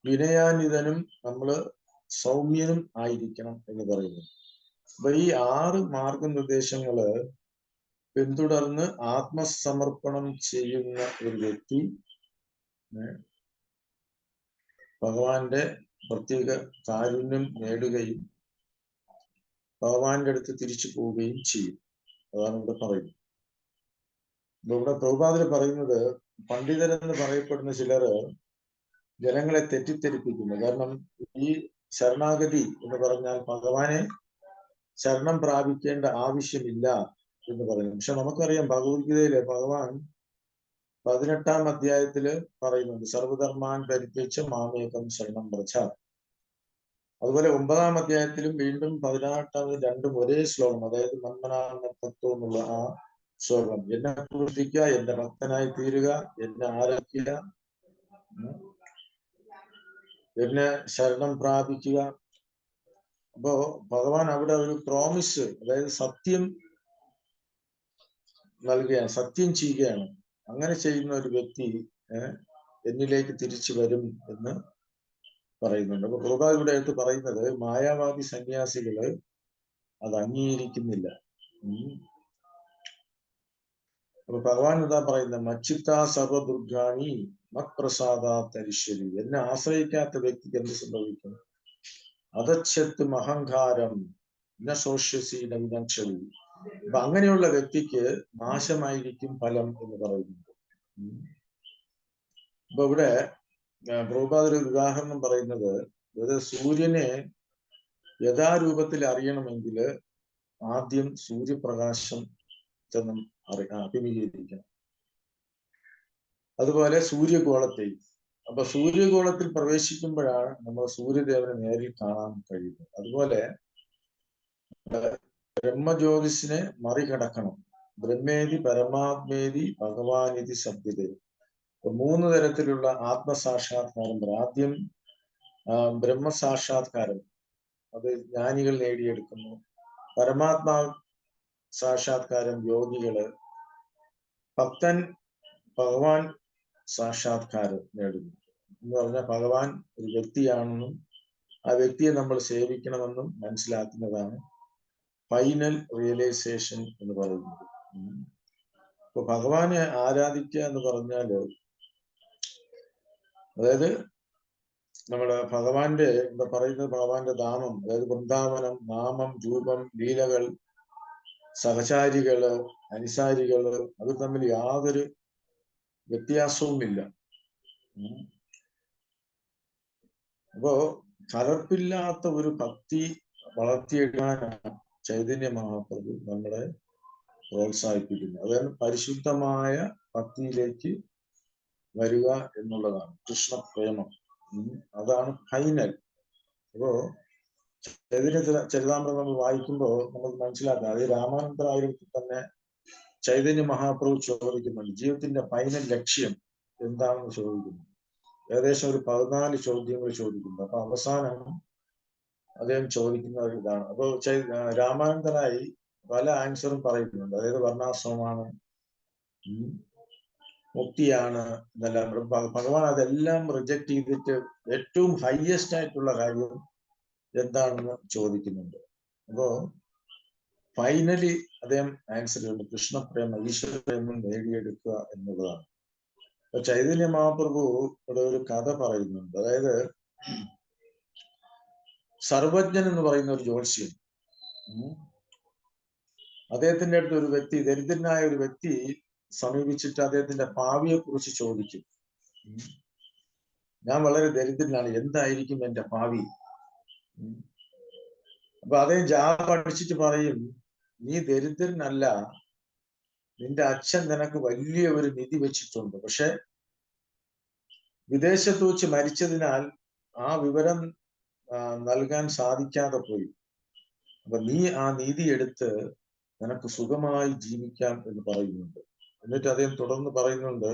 വിനയാന്വിതനും നമ്മൾ സൗമ്യനും ആയിരിക്കണം എന്ന് പറയുന്നു. അപ്പൊ ഈ 6 മാർഗനിർദ്ദേശങ്ങള് പിന്തുടർന്ന് ആത്മസമർപ്പണം ചെയ്യുന്ന ഒരു വ്യക്തി ഭഗവാന്റെ പ്രത്യേക കാരുണ്യം നേടുകയും ഭഗവാന്റെ അടുത്ത് തിരിച്ചു പോവുകയും ചെയ്യും. അതാണ് ഇവിടെ പറയുന്നത്. ഇവിടെ പ്രഭുപാദര് പറയുന്നത്, പണ്ഡിതരെന്ന് പറയപ്പെടുന്ന ചിലര് ജനങ്ങളെ തെറ്റിദ്ധരിപ്പിക്കുന്നു. കാരണം ഈ ശരണാഗതി എന്ന് പറഞ്ഞാൽ ഭഗവാനെ ശരണം പ്രാപിക്കേണ്ട ആവശ്യമില്ല എന്ന് പറയുന്നു. പക്ഷെ നമുക്കറിയാം ഭഗവത്ഗീതയില് ഭഗവാൻ 18-ാം അധ്യായത്തില് പറയുന്നുണ്ട്, സർവധർമാൻ പരിത്യജ്യ മാമേകം ശരണം വ്രജ. അതുപോലെ 9-ാം അധ്യായത്തിലും വീണ്ടും 18-ാമത് രണ്ടും ഒരേ ശ്ലോകം, അതായത് മന്മനാത്വം എന്നുള്ള ആ ശ്ലോകം, എന്നെ പൂജിക്കുക, എന്റെ ഭക്തനായി തീരുക, എന്നെ ആരാധിക്കുക, എന്നെ ശരണം പ്രാപിക്കുക. അപ്പോ ഭഗവാൻ അവിടെ ഒരു പ്രോമിസ്, അതായത് സത്യം നൽകുകയാണ്, സത്യം ചെയ്യുകയാണ്. അങ്ങനെ ചെയ്യുന്ന ഒരു വ്യക്തി എന്നിലേക്ക് തിരിച്ചു വരും എന്ന് പറയുന്നുണ്ട്. അപ്പൊ പ്രഭുപാദ് ഇവിടെ അടുത്ത് പറയുന്നത്, മായാവാദി സന്യാസികള് അത് അംഗീകരിക്കുന്നില്ല. അപ്പൊ ഭഗവാൻ എന്താ പറയുന്നത്, മച്ചിത്ത സർവദുർഗാണി മത്പ്രസാദാത്തരിശ്വരി. എന്നെ ആശ്രയിക്കാത്ത വ്യക്തിക്ക് എന്ത് സംഭവിക്കും? അധച്ഛത്തും അഹങ്കാരം ന ശോഷ്യസി ന വിനക്ഷതി. അപ്പൊ അങ്ങനെയുള്ള വ്യക്തിക്ക് നാശമായിരിക്കും ഫലം എന്ന് പറയുന്നുണ്ട്. അപ്പൊ ഇവിടെ പ്രഭുപാദ ഒരു ഉദാഹരണം പറയുന്നത്, അതായത് സൂര്യനെ യഥാരൂപത്തിൽ അറിയണമെങ്കിൽ ആദ്യം സൂര്യപ്രകാശം ചെന്ന് അഭിമുഖീകരിക്കണം. അതുപോലെ സൂര്യഗോളത്തെയും. അപ്പൊ സൂര്യഗോളത്തിൽ പ്രവേശിക്കുമ്പോഴാണ് നമ്മൾ സൂര്യദേവനെ നേരിൽ കാണാൻ കഴിയുന്നത്. അതുപോലെ ബ്രഹ്മജ്യോതിസിനെ മറികടക്കണം. ബ്രഹ്മേതി പരമാത്മേതി ഭഗവാനിതി ശബ്ദത. 3 തരത്തിലുള്ള ആത്മസാക്ഷാത്കാരം. ആദ്യം ബ്രഹ്മസാക്ഷാത്കാരം, അത് ജ്ഞാനികൾ നേടിയെടുക്കുന്നു. പരമാത്മാ സാക്ഷാത്കാരം യോഗികള്. ഭക്തൻ ഭഗവാൻ സാക്ഷാത്കാരം നേടുന്നു എന്ന് പറഞ്ഞാൽ ഭഗവാൻ ഒരു വ്യക്തിയാണെന്നും ആ വ്യക്തിയെ നമ്മൾ സേവിക്കണമെന്നും മനസ്സിലാക്കുന്നതാണ് ഫൈനൽ റിയലൈസേഷൻ എന്ന് പറയുന്നത്. അപ്പൊ ഭഗവാനെ ആരാധിക്കുക എന്ന് പറഞ്ഞാല്, അതായത് നമ്മള് ഭഗവാന്റെ എന്താ പറയുന്നത്, ഭഗവാന്റെ നാമം, അതായത് വൃന്ദാവനം, നാമം, രൂപം, ലീലകൾ, സഹചാരികള്, അനുസാരികള്, അത് തമ്മിൽ യാതൊരു വ്യത്യാസവുമില്ല. അപ്പോ കലർപ്പില്ലാത്ത ഒരു ഭക്തി വളർത്തിയെടുക്കാനാണ് ചൈതന്യ മഹാപ്രഭു നമ്മളെ പ്രോത്സാഹിപ്പിക്കുന്നത്. അതായത് പരിശുദ്ധമായ ഭക്തിയിലേക്ക് വരിക എന്നുള്ളതാണ് കൃഷ്ണപ്രേമം. അതാണ് ഫൈനൽ. അപ്പോ ചൈതന്യ ചരിതാമൃതം നമ്മൾ വായിക്കുമ്പോൾ നമുക്ക് മനസ്സിലാക്കാം, അത് രാമാനന്ദരായത്തിൽ തന്നെ ചൈതന്യ മഹാപ്രഭു ചോദിക്കുന്നുണ്ട്, ജീവിതത്തിന്റെ ഫൈനൽ ലക്ഷ്യം എന്താണെന്ന് ചോദിക്കുന്നു. ഏകദേശം ഒരു 14 ചോദ്യങ്ങൾ ചോദിക്കുന്നു. അപ്പൊ അവസാനം അദ്ദേഹം ചോദിക്കുന്ന ഒരു ഇതാണ്. അപ്പൊ രാമാനന്ദനായി പല ആൻസറും പറയുന്നുണ്ട്. അതായത് വർണ്ണാശ്രമമാണ്, മുക്തിയാണ് എന്നെല്ലാം. ഭഗവാൻ അതെല്ലാം റിജക്ട് ചെയ്തിട്ട് ഏറ്റവും ഹയസ്റ്റ് ആയിട്ടുള്ള കാര്യം എന്താണെന്ന് ചോദിക്കുന്നുണ്ട്. അപ്പോ ഫൈനലി അദ്ദേഹം ആൻസർ ചെയ്യുന്നു, കൃഷ്ണപ്രേമം, ഈശ്വരപ്രേമം നേടിയെടുക്കുക എന്നുള്ളതാണ്. അപ്പൊ ചൈതന്യ മഹാപ്രഭു ഇവിടെ ഒരു കഥ പറയുന്നുണ്ട്. അതായത് സർവജ്ഞൻ എന്ന് പറയുന്ന ഒരു ജ്യോത്സ്യൻ, അദ്ദേഹത്തിന്റെ അടുത്ത് ഒരു വ്യക്തി, ദരിദ്രനായ ഒരു വ്യക്തി സമീപിച്ചിട്ട് അദ്ദേഹത്തിന്റെ ഭാവിയെ കുറിച്ച് ചോദിക്കും. ഞാൻ വളരെ ദരിദ്രനാണ്, എന്തായിരിക്കും എന്റെ ഭാവി? അപ്പൊ അദ്ദേഹം ജാതകം പഠിച്ചിട്ട് പറയും, നീ ദരിദ്രനല്ല, നിന്റെ അച്ഛൻ നിനക്ക് വലിയ ഒരു നിധി വെച്ചിട്ടുണ്ട്. പക്ഷെ വിദേശത്ത് വെച്ച് മരിച്ചതിനാൽ ആ വിവരം നൽകാൻ സാധിക്കാതെ പോയി. അപ്പൊ നീ ആ നിധി എടുത്ത് നിനക്ക് സുഖമായി ജീവിക്കാം എന്ന് പറയുന്നുണ്ട്. എന്നിട്ട് അദ്ദേഹം തുടർന്ന് പറയുന്നുണ്ട്,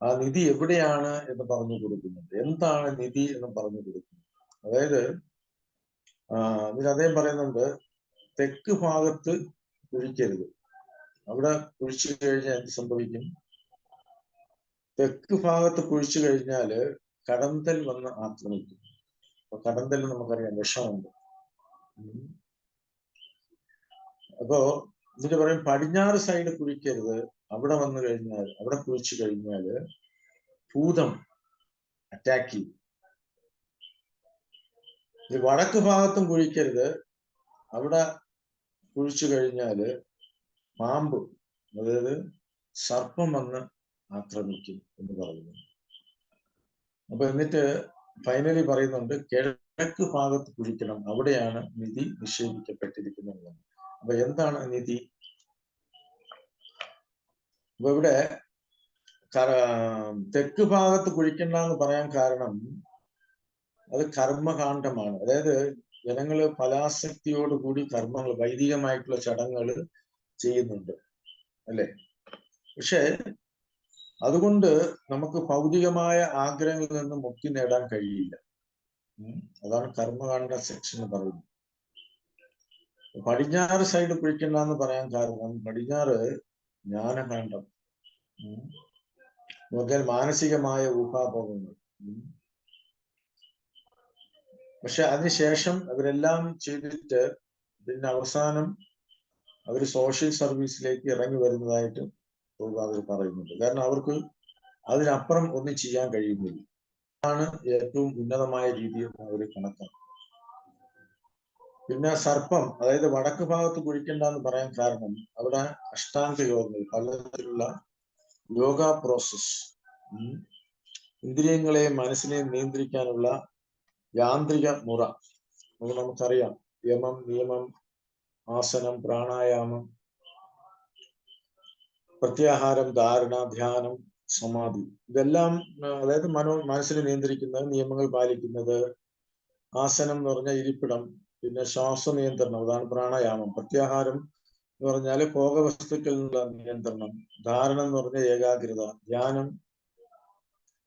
ആ നിധി എവിടെയാണ് എന്ന് പറഞ്ഞു കൊടുക്കുന്നുണ്ട്. എന്താണ് നിധി എന്ന് പറഞ്ഞു കൊടുക്കുന്നു. അതായത് എന്നിട്ട് അദ്ദേഹം പറയുന്നുണ്ട്, തെക്ക് ഭാഗത്ത് കുഴിക്കരുത്. അവിടെ കുഴിച്ചു കഴിഞ്ഞാൽ എന്ത് സംഭവിക്കും? തെക്ക് ഭാഗത്ത് കുഴിച്ചു കഴിഞ്ഞാല് കടന്തൽ വന്ന് ആക്രമിക്കും. കടന്തൽ നമുക്കറിയാം വിഷമുണ്ട്. അപ്പോ എന്നിട്ട് പറയും പടിഞ്ഞാറ് സൈഡ് കുഴിക്കരുത്, അവിടെ വന്നു കഴിഞ്ഞാൽ, അവിടെ കുഴിച്ചു കഴിഞ്ഞാല് ഭൂതം അറ്റാക്ക് ചെയ്യും. ഇത് വടക്ക് ഭാഗത്തും കുഴിക്കരുത്, അവിടെ കുഴിച്ചു കഴിഞ്ഞാല് പാമ്പ്, അതായത് സർപ്പം വന്ന് ആക്രമിക്കും എന്ന് പറയുന്നു. അപ്പൊ എന്നിട്ട് ഫൈനലി പറയുന്നുണ്ട് കിഴക്ക് ഭാഗത്ത് കുഴിക്കണം, അവിടെയാണ് നിധി നിക്ഷേപിക്കപ്പെട്ടിരിക്കുന്നത്. അപ്പൊ എന്താണ് നിധി? അപ്പൊ ഇവിടെ തെക്ക് ഭാഗത്ത് കുഴിക്കണ്ട എന്ന് പറയാൻ കാരണം അത് കർമ്മകാന്ഡമാണ്. അതായത് ജനങ്ങള് ഫലാസക്തിയോടുകൂടി കർമ്മങ്ങൾ, വൈദികമായിട്ടുള്ള ചടങ്ങുകൾ ചെയ്യുന്നുണ്ട് അല്ലെ. പക്ഷെ അതുകൊണ്ട് നമുക്ക് ഭൗതികമായ ആഗ്രഹങ്ങളിൽ നിന്ന് മുക്തി നേടാൻ കഴിയില്ല. അതാണ് കർമ്മകാണ്ഡ സെക്ഷൻ പറയുന്നത്. പടിഞ്ഞാറ് സൈഡ് കുഴിക്കണ്ട എന്ന് പറയാൻ കാരണം പടിഞ്ഞാറ് ജ്ഞാനകാന്ഡം എന്ന് പറഞ്ഞാൽ മാനസികമായ ഊഹാഭോഗങ്ങൾ. പക്ഷെ അതിനുശേഷം അവരെല്ലാം ചെയ്തിട്ട് പിന്നെ അവസാനം അവർ സോഷ്യൽ സർവീസിലേക്ക് ഇറങ്ങി വരുന്നതായിട്ട് അവർ പറയുന്നുണ്ട്. കാരണം അവർക്ക് അതിനപ്പുറം ഒന്നും ചെയ്യാൻ കഴിയുന്നില്ല. ആണ് ഏറ്റവും ഉന്നതമായ രീതിയിൽ അവർ കണക്കാക്കും. പിന്നെ സർപ്പം, അതായത് വടക്ക് ഭാഗത്ത് കുഴിക്കണ്ട എന്ന് പറയാൻ കാരണം അവിടെ അഷ്ടാംഗ യോഗങ്ങൾ, പലതരത്തിലുള്ള യോഗ പ്രോസസ്, ഇന്ദ്രിയങ്ങളെയും മനസ്സിനെയും നിയന്ത്രിക്കാനുള്ള യാന്ത്രിക മുറ നമുക്കറിയാം. യമം, നിയമം, ആസനം, പ്രാണായാമം, പ്രത്യാഹാരം, ധാരണ, ധ്യാനം, സമാധി, ഇതെല്ലാം അതായത് മനസ്സിനെ നിയന്ത്രിക്കുന്നത്, നിയമങ്ങൾ പാലിക്കുന്നത്. ആസനം എന്ന് പറഞ്ഞാൽ ഇരിപ്പിടം, പിന്നെ ശ്വാസ നിയന്ത്രണം, അതാണ് പ്രാണായാമം. പ്രത്യാഹാരം എന്ന് പറഞ്ഞാൽ ഭോഗവസ്തുക്കളിൽ നിന്നുള്ള നിയന്ത്രണം. ധാരണം എന്ന് പറഞ്ഞാൽ ഏകാഗ്രത.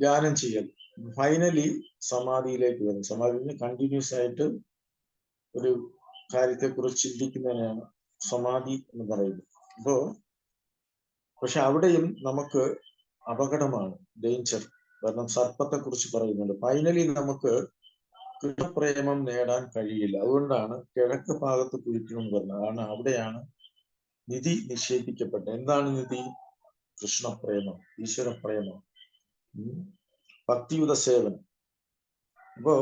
ധ്യാനം ചെയ്യൽ. ഫൈനലി സമാധിയിലേക്ക് വരും. സമാധി കണ്ടിന്യൂസ് ആയിട്ട് ഒരു കാര്യത്തെക്കുറിച്ച് ചിന്തിക്കുന്നതിനാണ് സമാധി എന്ന് പറയുന്നത്. പക്ഷെ അവിടെയും നമുക്ക് അപകടമാണ്, ഡേഞ്ചർ. കാരണം സർപ്പത്തെ കുറിച്ച് പറയുന്നുണ്ട്. ഫൈനലി നമുക്ക് കൃഷ്ണപ്രേമം നേടാൻ കഴിയില്ല. അതുകൊണ്ടാണ് കിഴക്ക് ഭാഗത്ത് കുഴിക്കണം എന്ന് പറഞ്ഞത്. കാരണം അവിടെയാണ് നിധി നിക്ഷേപിക്കപ്പെട്ടത്. എന്താണ് നിധി? കൃഷ്ണപ്രേമം, ഈശ്വരപ്രേമം, ഭക്തിയുത സേവനം. അപ്പോ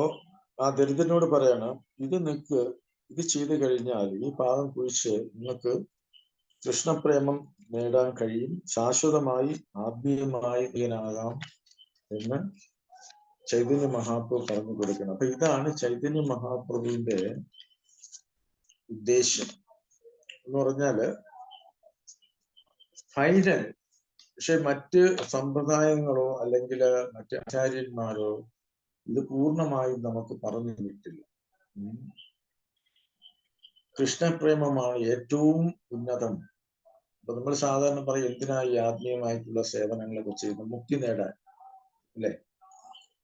ആ ദരിദ്രനോട് പറയണം, ഇത് ചെയ്തു കഴിഞ്ഞാൽ, ഈ പാദം കുഴിച്ച് നിങ്ങൾക്ക് കൃഷ്ണപ്രേമം നേടാൻ കഴിയും, ശാശ്വതമായി ആത്മീയമായി ഇതിനാകാം എന്ന് ചൈതന്യ മഹാപ്രഭു പറഞ്ഞു കൊടുക്കണം. അപ്പൊ ഇതാണ് ചൈതന്യ മഹാപ്രഭുവിന്റെ ഉദ്ദേശം എന്ന് പറഞ്ഞാല് ഫൈനൽ. പക്ഷെ മറ്റ് സമ്പ്രദായങ്ങളോ അല്ലെങ്കിൽ മറ്റ് ആചാര്യന്മാരോ ഇത് പൂർണ്ണമായും നമുക്ക് പറഞ്ഞു കിട്ടില്ല. കൃഷ്ണപ്രേമമാണ് ഏറ്റവും ഉന്നതം. അപ്പൊ നമ്മൾ സാധാരണ പറയും, എന്തിനായി ആത്മീയമായിട്ടുള്ള സേവനങ്ങളൊക്കെ ചെയ്ത് മുക്തി നേടാൻ അല്ലെ,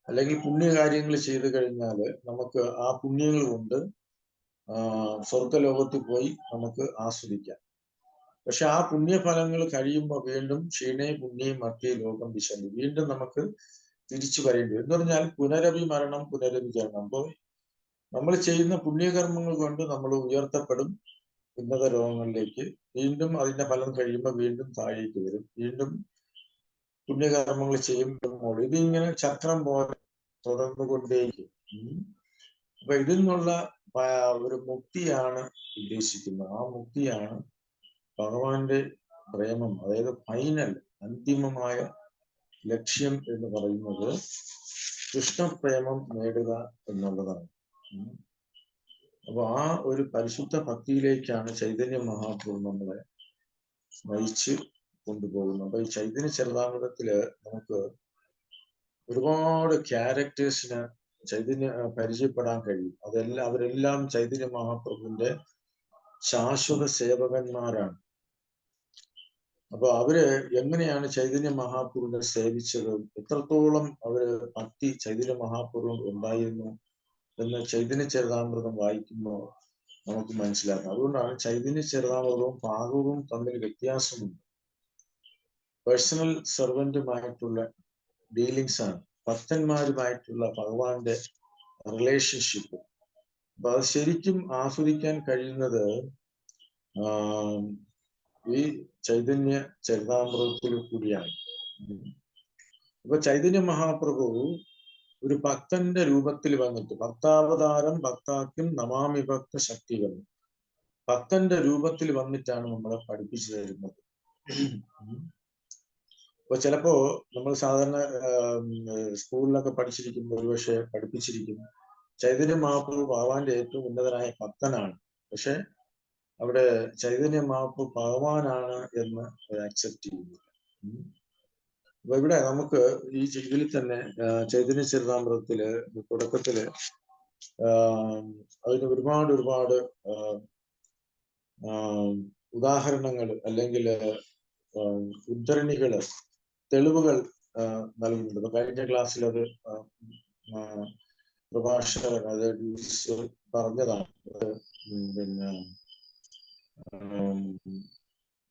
അല്ലെങ്കിൽ പുണ്യകാര്യങ്ങൾ ചെയ്തു കഴിഞ്ഞാൽ നമുക്ക് ആ പുണ്യങ്ങൾ കൊണ്ട് സ്വർഗലോകത്തിൽ പോയി നമുക്ക് ആസ്വദിക്കാം. പക്ഷെ ആ പുണ്യഫലങ്ങൾ കഴിയുമ്പോൾ വീണ്ടും ക്ഷീണേ പുണ്യം മധ്യേ ലോകം വിശന്തി, വീണ്ടും നമുക്ക് തിരിച്ചു വരേണ്ടി വരും. എന്ന് പറഞ്ഞാൽ പുനരഭിമരണം, പുനരഭിചരണം. അപ്പോൾ നമ്മൾ ചെയ്യുന്ന പുണ്യകർമ്മങ്ങൾ കൊണ്ട് നമ്മൾ ഉയർത്തപ്പെടും ഉന്നത ലോകങ്ങളിലേക്ക്. വീണ്ടും അതിന്റെ ഫലം കഴിയുമ്പോൾ വീണ്ടും താഴേക്ക് വരും, വീണ്ടും പുണ്യകർമ്മങ്ങൾ ചെയ്യുമ്പോൾ ഇതിങ്ങനെ ചക്രം പോലെ തുടർന്നുകൊണ്ടേയിരിക്കും. അപ്പൊ ഇതിൽ നിന്നുള്ള ഒരു മുക്തിയാണ് ഉദ്ദേശിക്കുന്നത്. ആ മുക്തിയാണ് ഭഗവാന്റെ പ്രേമം, അതായത് ഫൈനൽ, അന്തിമമായ ലക്ഷ്യം എന്ന് പറയുന്നത് കൃഷ്ണപ്രേമം നേടുക എന്നുള്ളതാണ്. അപ്പൊ ആ ഒരു പരിശുദ്ധ ഭക്തിയിലേക്കാണ് ചൈതന്യ മഹാപ്രഭു നമ്മളെ നയിച്ച് കൊണ്ടുപോകുന്നത്. അപ്പൊ ഈ ചൈതന്യ ചരിതാമൃതത്തില് നമുക്ക് ഒരുപാട് ക്യാരക്ടേഴ്സിന് ചൈതന്യ പരിചയപ്പെടാൻ കഴിയും. അവരെല്ലാം ചൈതന്യ മഹാപ്രഭുവിന്റെ ശാശ്വത സേവകന്മാരാണ്. അപ്പൊ അവര് എങ്ങനെയാണ് ചൈതന്യ മഹാപ്രഭുവിനെ സേവിച്ചത്, എത്രത്തോളം അവര് ഭക്തി ചൈതന്യ മഹാപ്രഭു ഉണ്ടായിരുന്നു എന്ന് ചൈതന്യ ചരിതാമൃതം വായിക്കുമ്പോൾ നമുക്ക് മനസ്സിലാക്കാം. അതുകൊണ്ടാണ് ചൈതന്യ ചരിതാമൃതവും ഭാഗവതവും തമ്മിൽ വ്യത്യാസമുണ്ട്. പേഴ്സണൽ സെർവന്റുമായിട്ടുള്ള ഡീലിങ്സ് ആണ്. ഭക്തന്മാരുമായിട്ടുള്ള ഭഗവാന്റെ റിലേഷൻഷിപ്പ്. അപ്പൊ അത് ശരിക്കും ആസ്വദിക്കാൻ കഴിയുന്നത് ഈ ചൈതന്യ ചരിതാമൃതത്തിൽ കൂടിയാണ്. അപ്പൊ ചൈതന്യ മഹാപ്രഭു ഒരു ഭക്തന്റെ രൂപത്തിൽ വന്നിട്ട്, ഭക്താവതാരം ഭക്താക്കും നമാമി ഭക്ത ശക്തികൾ, ഭക്തന്റെ രൂപത്തിൽ വന്നിട്ടാണ് നമ്മളെ പഠിപ്പിച്ചു തരുന്നത്. അപ്പൊ ചിലപ്പോ നമ്മൾ സാധാരണ സ്കൂളിലൊക്കെ പഠിച്ചിരിക്കും, ഒരുപക്ഷെ പഠിപ്പിച്ചിരിക്കും ചൈതന്യ മഹാപ്രഭു ഭഗവാന്റെ ഏറ്റവും ഉന്നതനായ ഭക്തനാണ്. പക്ഷെ അവിടെ ചൈതന്യ മഹാപ്രഭു ഭഗവാനാണ് എന്ന് അക്സെപ്റ്റ് ചെയ്യുന്നില്ല. അപ്പൊ ഇവിടെ നമുക്ക് ഈ ഇതിൽ തന്നെ ചൈതന്യ ചരിതാമൃതത്തില് തുടക്കത്തില് അതിന് ഒരുപാട് ഉദാഹരണങ്ങൾ അല്ലെങ്കിൽ ഉദ്ധരണികള്, തെളിവുകൾ നൽകുന്നുണ്ട്. അപ്പൊ കഴിഞ്ഞ ക്ലാസ്സിൽ അത് പ്രഭാഷകൻ അത് പറഞ്ഞതാണ്. പിന്നെ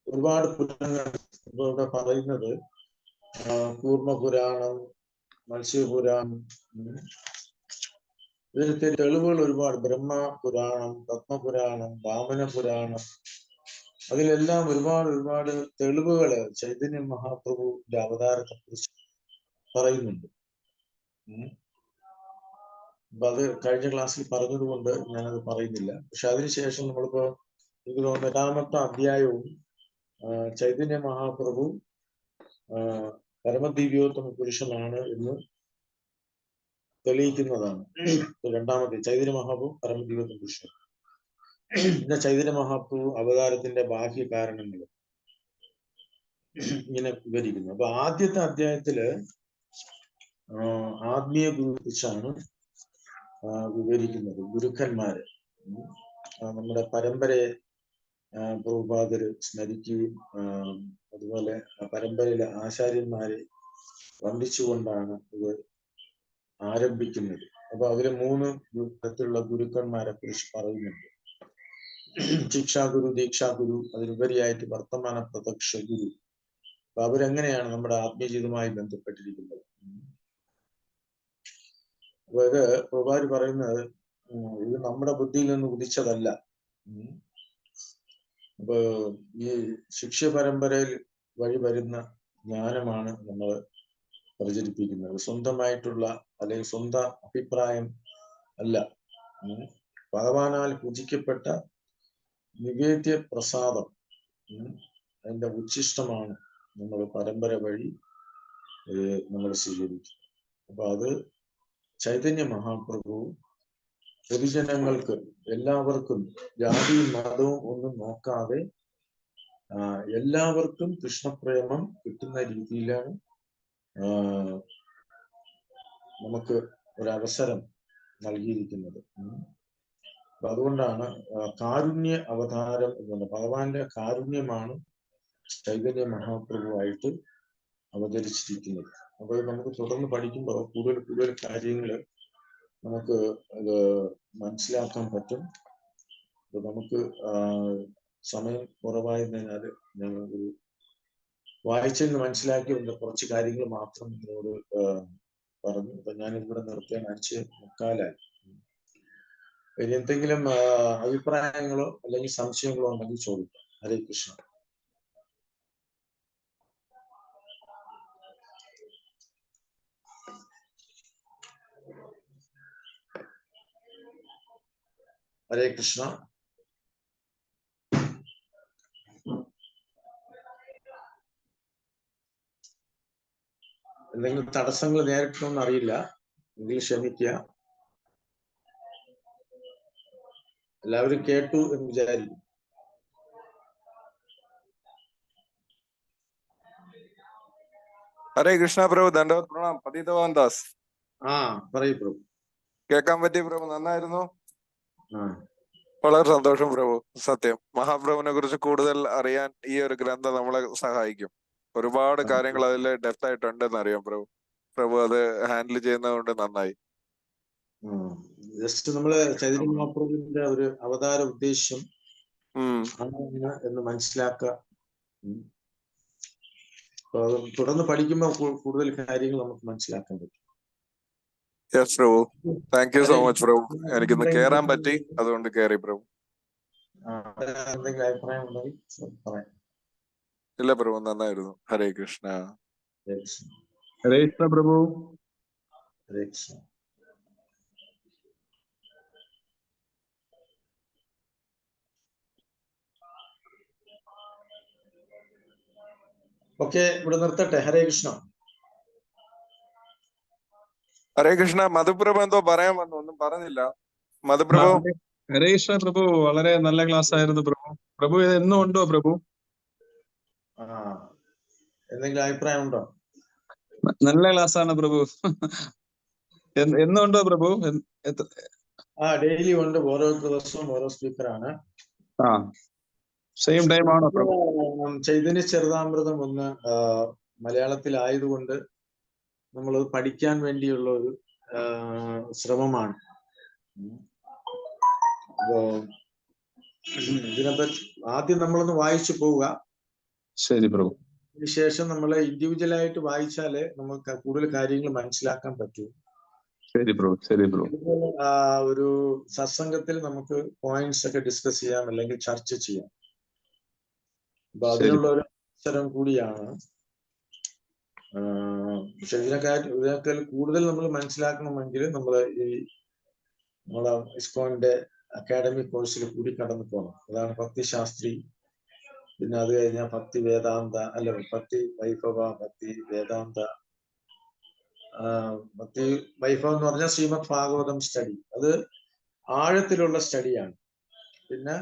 ഒരുപാട് പുരാണങ്ങൾ ഇവിടെ പറയുന്നത് കൂർമ്മപുരാണം, മത്സ്യപുരാണം, ഇതിലത്തെ തെളിവുകൾ ഒരുപാട്, ബ്രഹ്മപുരാണം, പത്മപുരാണം, വാമന പുരാണം, അതിലെല്ലാം ഒരുപാട് തെളിവുകള് ചൈതന്യ മഹാപ്രഭുവിന്റെ അവതാരത്തെ കുറിച്ച് പറയുന്നുണ്ട്. അപ്പൊ അത് കഴിഞ്ഞ ക്ലാസ്സിൽ പറഞ്ഞതുകൊണ്ട് ഞാനത് പറയുന്നില്ല. പക്ഷെ അതിനുശേഷം നമ്മളിപ്പോ എനിക്ക് തോന്നുന്നു 8ാമത്തെ അധ്യായവും ചൈതന്യ മഹാപ്രഭു പരമദിവ്യോത്തമ പുരുഷനാണ് എന്ന് തെളിയിക്കുന്നതാണ്. 2ാമത്തെ ചൈതന്യ മഹാപ്രഭു പരമദിവ്യോത്തമ പുരുഷൻ. പിന്നെ ചൈതന്യ മഹാപ്രഭു അവതാരത്തിന്റെ ബാഹ്യ കാരണങ്ങൾ ഇങ്ങനെ വിവരിക്കുന്നു. അപ്പൊ ആദ്യത്തെ അധ്യായത്തില് ആത്മീയ ഗുരുക്കുറിച്ചാണ് വിവരിക്കുന്നത്. ഗുരുക്കന്മാര്, നമ്മുടെ പരമ്പരയെ പ്രഭുപാദര് സ്മരിക്കുകയും അതുപോലെ പരമ്പരയിലെ ആചാര്യന്മാരെ വന്ദിച്ചുകൊണ്ടാണ് ഇത് ആരംഭിക്കുന്നത്. അപ്പൊ അതില് 3 തരത്തിലുള്ള ഗുരുക്കന്മാരെ കുറിച്ച് പറയുന്നുണ്ട്. ശിക്ഷാഗുരു, ദീക്ഷാഗുരു, അതിലുപരിയായിട്ട് വർത്തമാന പ്രത്യക്ഷ ഗുരു. അപ്പൊ അവരെങ്ങനെയാണ് നമ്മുടെ ആത്മീയജീവിതവുമായി ബന്ധപ്പെട്ടിരിക്കുന്നത്. അപ്പൊ ഇത് പ്രഭുപാദ് പറയുന്നത് ഇത് നമ്മുടെ ബുദ്ധിയിൽ നിന്ന് ഉദിച്ചതല്ല. അപ്പൊ ഈ ശിഷ്യ പരമ്പരയിൽ വഴി വരുന്ന ജ്ഞാനമാണ് നമ്മൾ പ്രചരിപ്പിക്കുന്നത്. സ്വന്തമായിട്ടുള്ള അല്ലെങ്കിൽ സ്വന്തം അഭിപ്രായം അല്ല. ഭഗവാനാൽ പൂജിക്കപ്പെട്ട നിവേദ്യ പ്രസാദം, അതിന്റെ ഉച്ഛിഷ്ടമാണ് നമ്മൾ പരമ്പര വഴി നമ്മൾ സ്വീകരിക്കുന്നത്. അപ്പൊ അത് ചൈതന്യ മഹാപ്രഭു പൊതുജനങ്ങൾക്ക്, എല്ലാവർക്കും, ജാതിയും മതവും ഒന്നും നോക്കാതെ എല്ലാവർക്കും കൃഷ്ണപ്രേമം കിട്ടുന്ന രീതിയിലാണ് നമുക്ക് ഒരവസരം നൽകിയിരിക്കുന്നത്. അപ്പൊ അതുകൊണ്ടാണ് കാരുണ്യ അവതാരം എന്നുള്ളത്. ഭഗവാന്റെ കാരുണ്യമാണ് ചൈതന്യ മഹാപ്രഭുവായിട്ട് അവതരിച്ചിരിക്കുന്നത്. അപ്പൊ നമുക്ക് തുടർന്ന് പഠിക്കുമ്പോൾ കൂടുതൽ കാര്യങ്ങൾ നമുക്ക് അത് മനസ്സിലാക്കാൻ പറ്റും. അപ്പൊ നമുക്ക് സമയം കുറവായതിനാൽ ഞങ്ങൾ ഒരു വായിച്ചെന്ന് മനസ്സിലാക്കിയുള്ള കുറച്ച് കാര്യങ്ങൾ മാത്രം നിങ്ങളോട് പറഞ്ഞു. അപ്പൊ ഞാൻ ഇവിടെ നിർത്തിയാൽ 5:45. ഇനി എന്തെങ്കിലും അഭിപ്രായങ്ങളോ അല്ലെങ്കിൽ സംശയങ്ങളോ ഉണ്ടെങ്കിൽ ചോദിക്കാം. ഹരേ കൃഷ്ണ. ഹരേ കൃഷ്ണ. എന്തെങ്കിലും തടസ്സങ്ങൾ നേരിട്ടൊന്നും അറിയില്ല, എങ്കിൽ ക്ഷമിക്കുക. എല്ലാവരും കേട്ടു എന്ന് വിചാരിക്കും. ഹരേ കൃഷ്ണ പ്രഭു. ദണ്ഡവത് പ്രണാം. പതിതവാൻ ദാസ്. പറയൂ പ്രഭു. കേൾക്കാൻ പറ്റി പ്രഭു? നന്നായിരുന്നു. വളരെ സന്തോഷം പ്രഭു. സത്യം, മഹാപ്രഭുവിനെ കുറിച്ച് കൂടുതൽ അറിയാൻ ഈ ഒരു ഗ്രന്ഥം നമ്മളെ സഹായിക്കും. ഒരുപാട് കാര്യങ്ങൾ അതിൽ ഡെപ്ത് ആയിട്ടുണ്ടെന്ന് അറിയാം പ്രഭു. പ്രഭു അത് ഹാൻഡിൽ ചെയ്യുന്നത് കൊണ്ട് നന്നായി. ജസ്റ്റ് നമ്മള് ചൈതന്യ മഹാപ്രഭുവിന്റെ ഒരു അവതാര ഉദ്ദേശ്യം എന്ന് മനസ്സിലാക്കുക. തുടർന്ന് പഠിക്കുമ്പോൾ കൂടുതൽ കാര്യങ്ങൾ നമുക്ക് മനസ്സിലാക്കാൻ പറ്റും. യെസ് പ്രഭു. Thank you so Hare much പ്രഭു. എനിക്കിന്ന് എന്തെങ്കിലും കേറാൻ പറ്റി, ചോദ്യങ്ങളുണ്ടെങ്കിൽ, അതുകൊണ്ട് കേറി പ്രഭു. എന്തെങ്കിലും അഭിപ്രായം ഉണ്ടെങ്കിൽ പറയാം. ഇല്ല പ്രഭു, നന്നായിരുന്നു. ഹരേ കൃഷ്ണ. ഹരേ കൃഷ്ണ. ഹരേ കൃഷ്ണ പ്രഭു. ഹരേ കൃഷ്ണ. ഓക്കെ, ഇവിടെ നിർത്തട്ടെ. ഹരേ കൃഷ്ണ. ഹരേ കൃഷ്ണ. മധുപ്രഭു എന്തോ പറയാൻ വന്നു, ഒന്നും പറഞ്ഞില്ല. മധുപ്രഭു. ഹരേ കൃഷ്ണ പ്രഭു. വളരെ നല്ല ക്ലാസ് ആയിരുന്നു പ്രഭു. പ്രഭു ഇത് എന്നും ഉണ്ടോ പ്രഭു? എന്തെങ്കിലും അഭിപ്രായം ഉണ്ടോ? നല്ല ക്ലാസ് ആണ് പ്രഭു. എന്നും ഉണ്ടോ പ്രഭു? ഡെയിലി ഉണ്ട്. ഓരോ ദിവസവും ഓരോ സ്പീക്കറാണ്. സെയിം ടൈം ആണോ പ്രഭു? ചൈതന്യ ചരിതാമൃതം ഒന്ന് മലയാളത്തിലായതുകൊണ്ട് നമ്മൾ പഠിക്കാൻ വേണ്ടിയുള്ള ഒരു ശ്രമമാണ്. അപ്പോ ഇതിനെപ്പറ്റി ആദ്യം നമ്മളൊന്ന് വായിച്ചു പോവുക. ശരി പ്രഭു. അതിനുശേഷം നമ്മൾ ഇൻഡിവിജ്വലായിട്ട് വായിച്ചാലേ നമുക്ക് കൂടുതൽ കാര്യങ്ങൾ മനസ്സിലാക്കാൻ പറ്റൂ. ശരി പ്രഭു. ശരി പ്രഭു. ഒരു സത്സംഗത്തിൽ നമുക്ക് പോയിന്റ്സ് ഒക്കെ ഡിസ്കസ് ചെയ്യാം, അല്ലെങ്കിൽ ചർച്ച ചെയ്യാം. അപ്പൊ അതിനുള്ള ഒരു അവസരം കൂടിയാണ്. പക്ഷെ ഇതിനൊക്കെ കൂടുതൽ നമ്മൾ മനസ്സിലാക്കണമെങ്കിൽ നമ്മളെ ഇസ്കോണിന്റെ അക്കാഡമിക് കോഴ്സിൽ കൂടി കടന്നു പോകണം. അതാണ് ഭക്തിശാസ്ത്രി, പിന്നെ അത് കഴിഞ്ഞാൽ ഭക്തി വേദാന്ത, അല്ല ഭക്തി വൈഭവ, ഭക്തി വേദാന്ത. ഭക്തി വൈഭവം എന്ന് പറഞ്ഞാൽ ശ്രീമദ് ഭാഗവതം സ്റ്റഡി, അത് ആഴത്തിലുള്ള സ്റ്റഡിയാണ്. പിന്നെ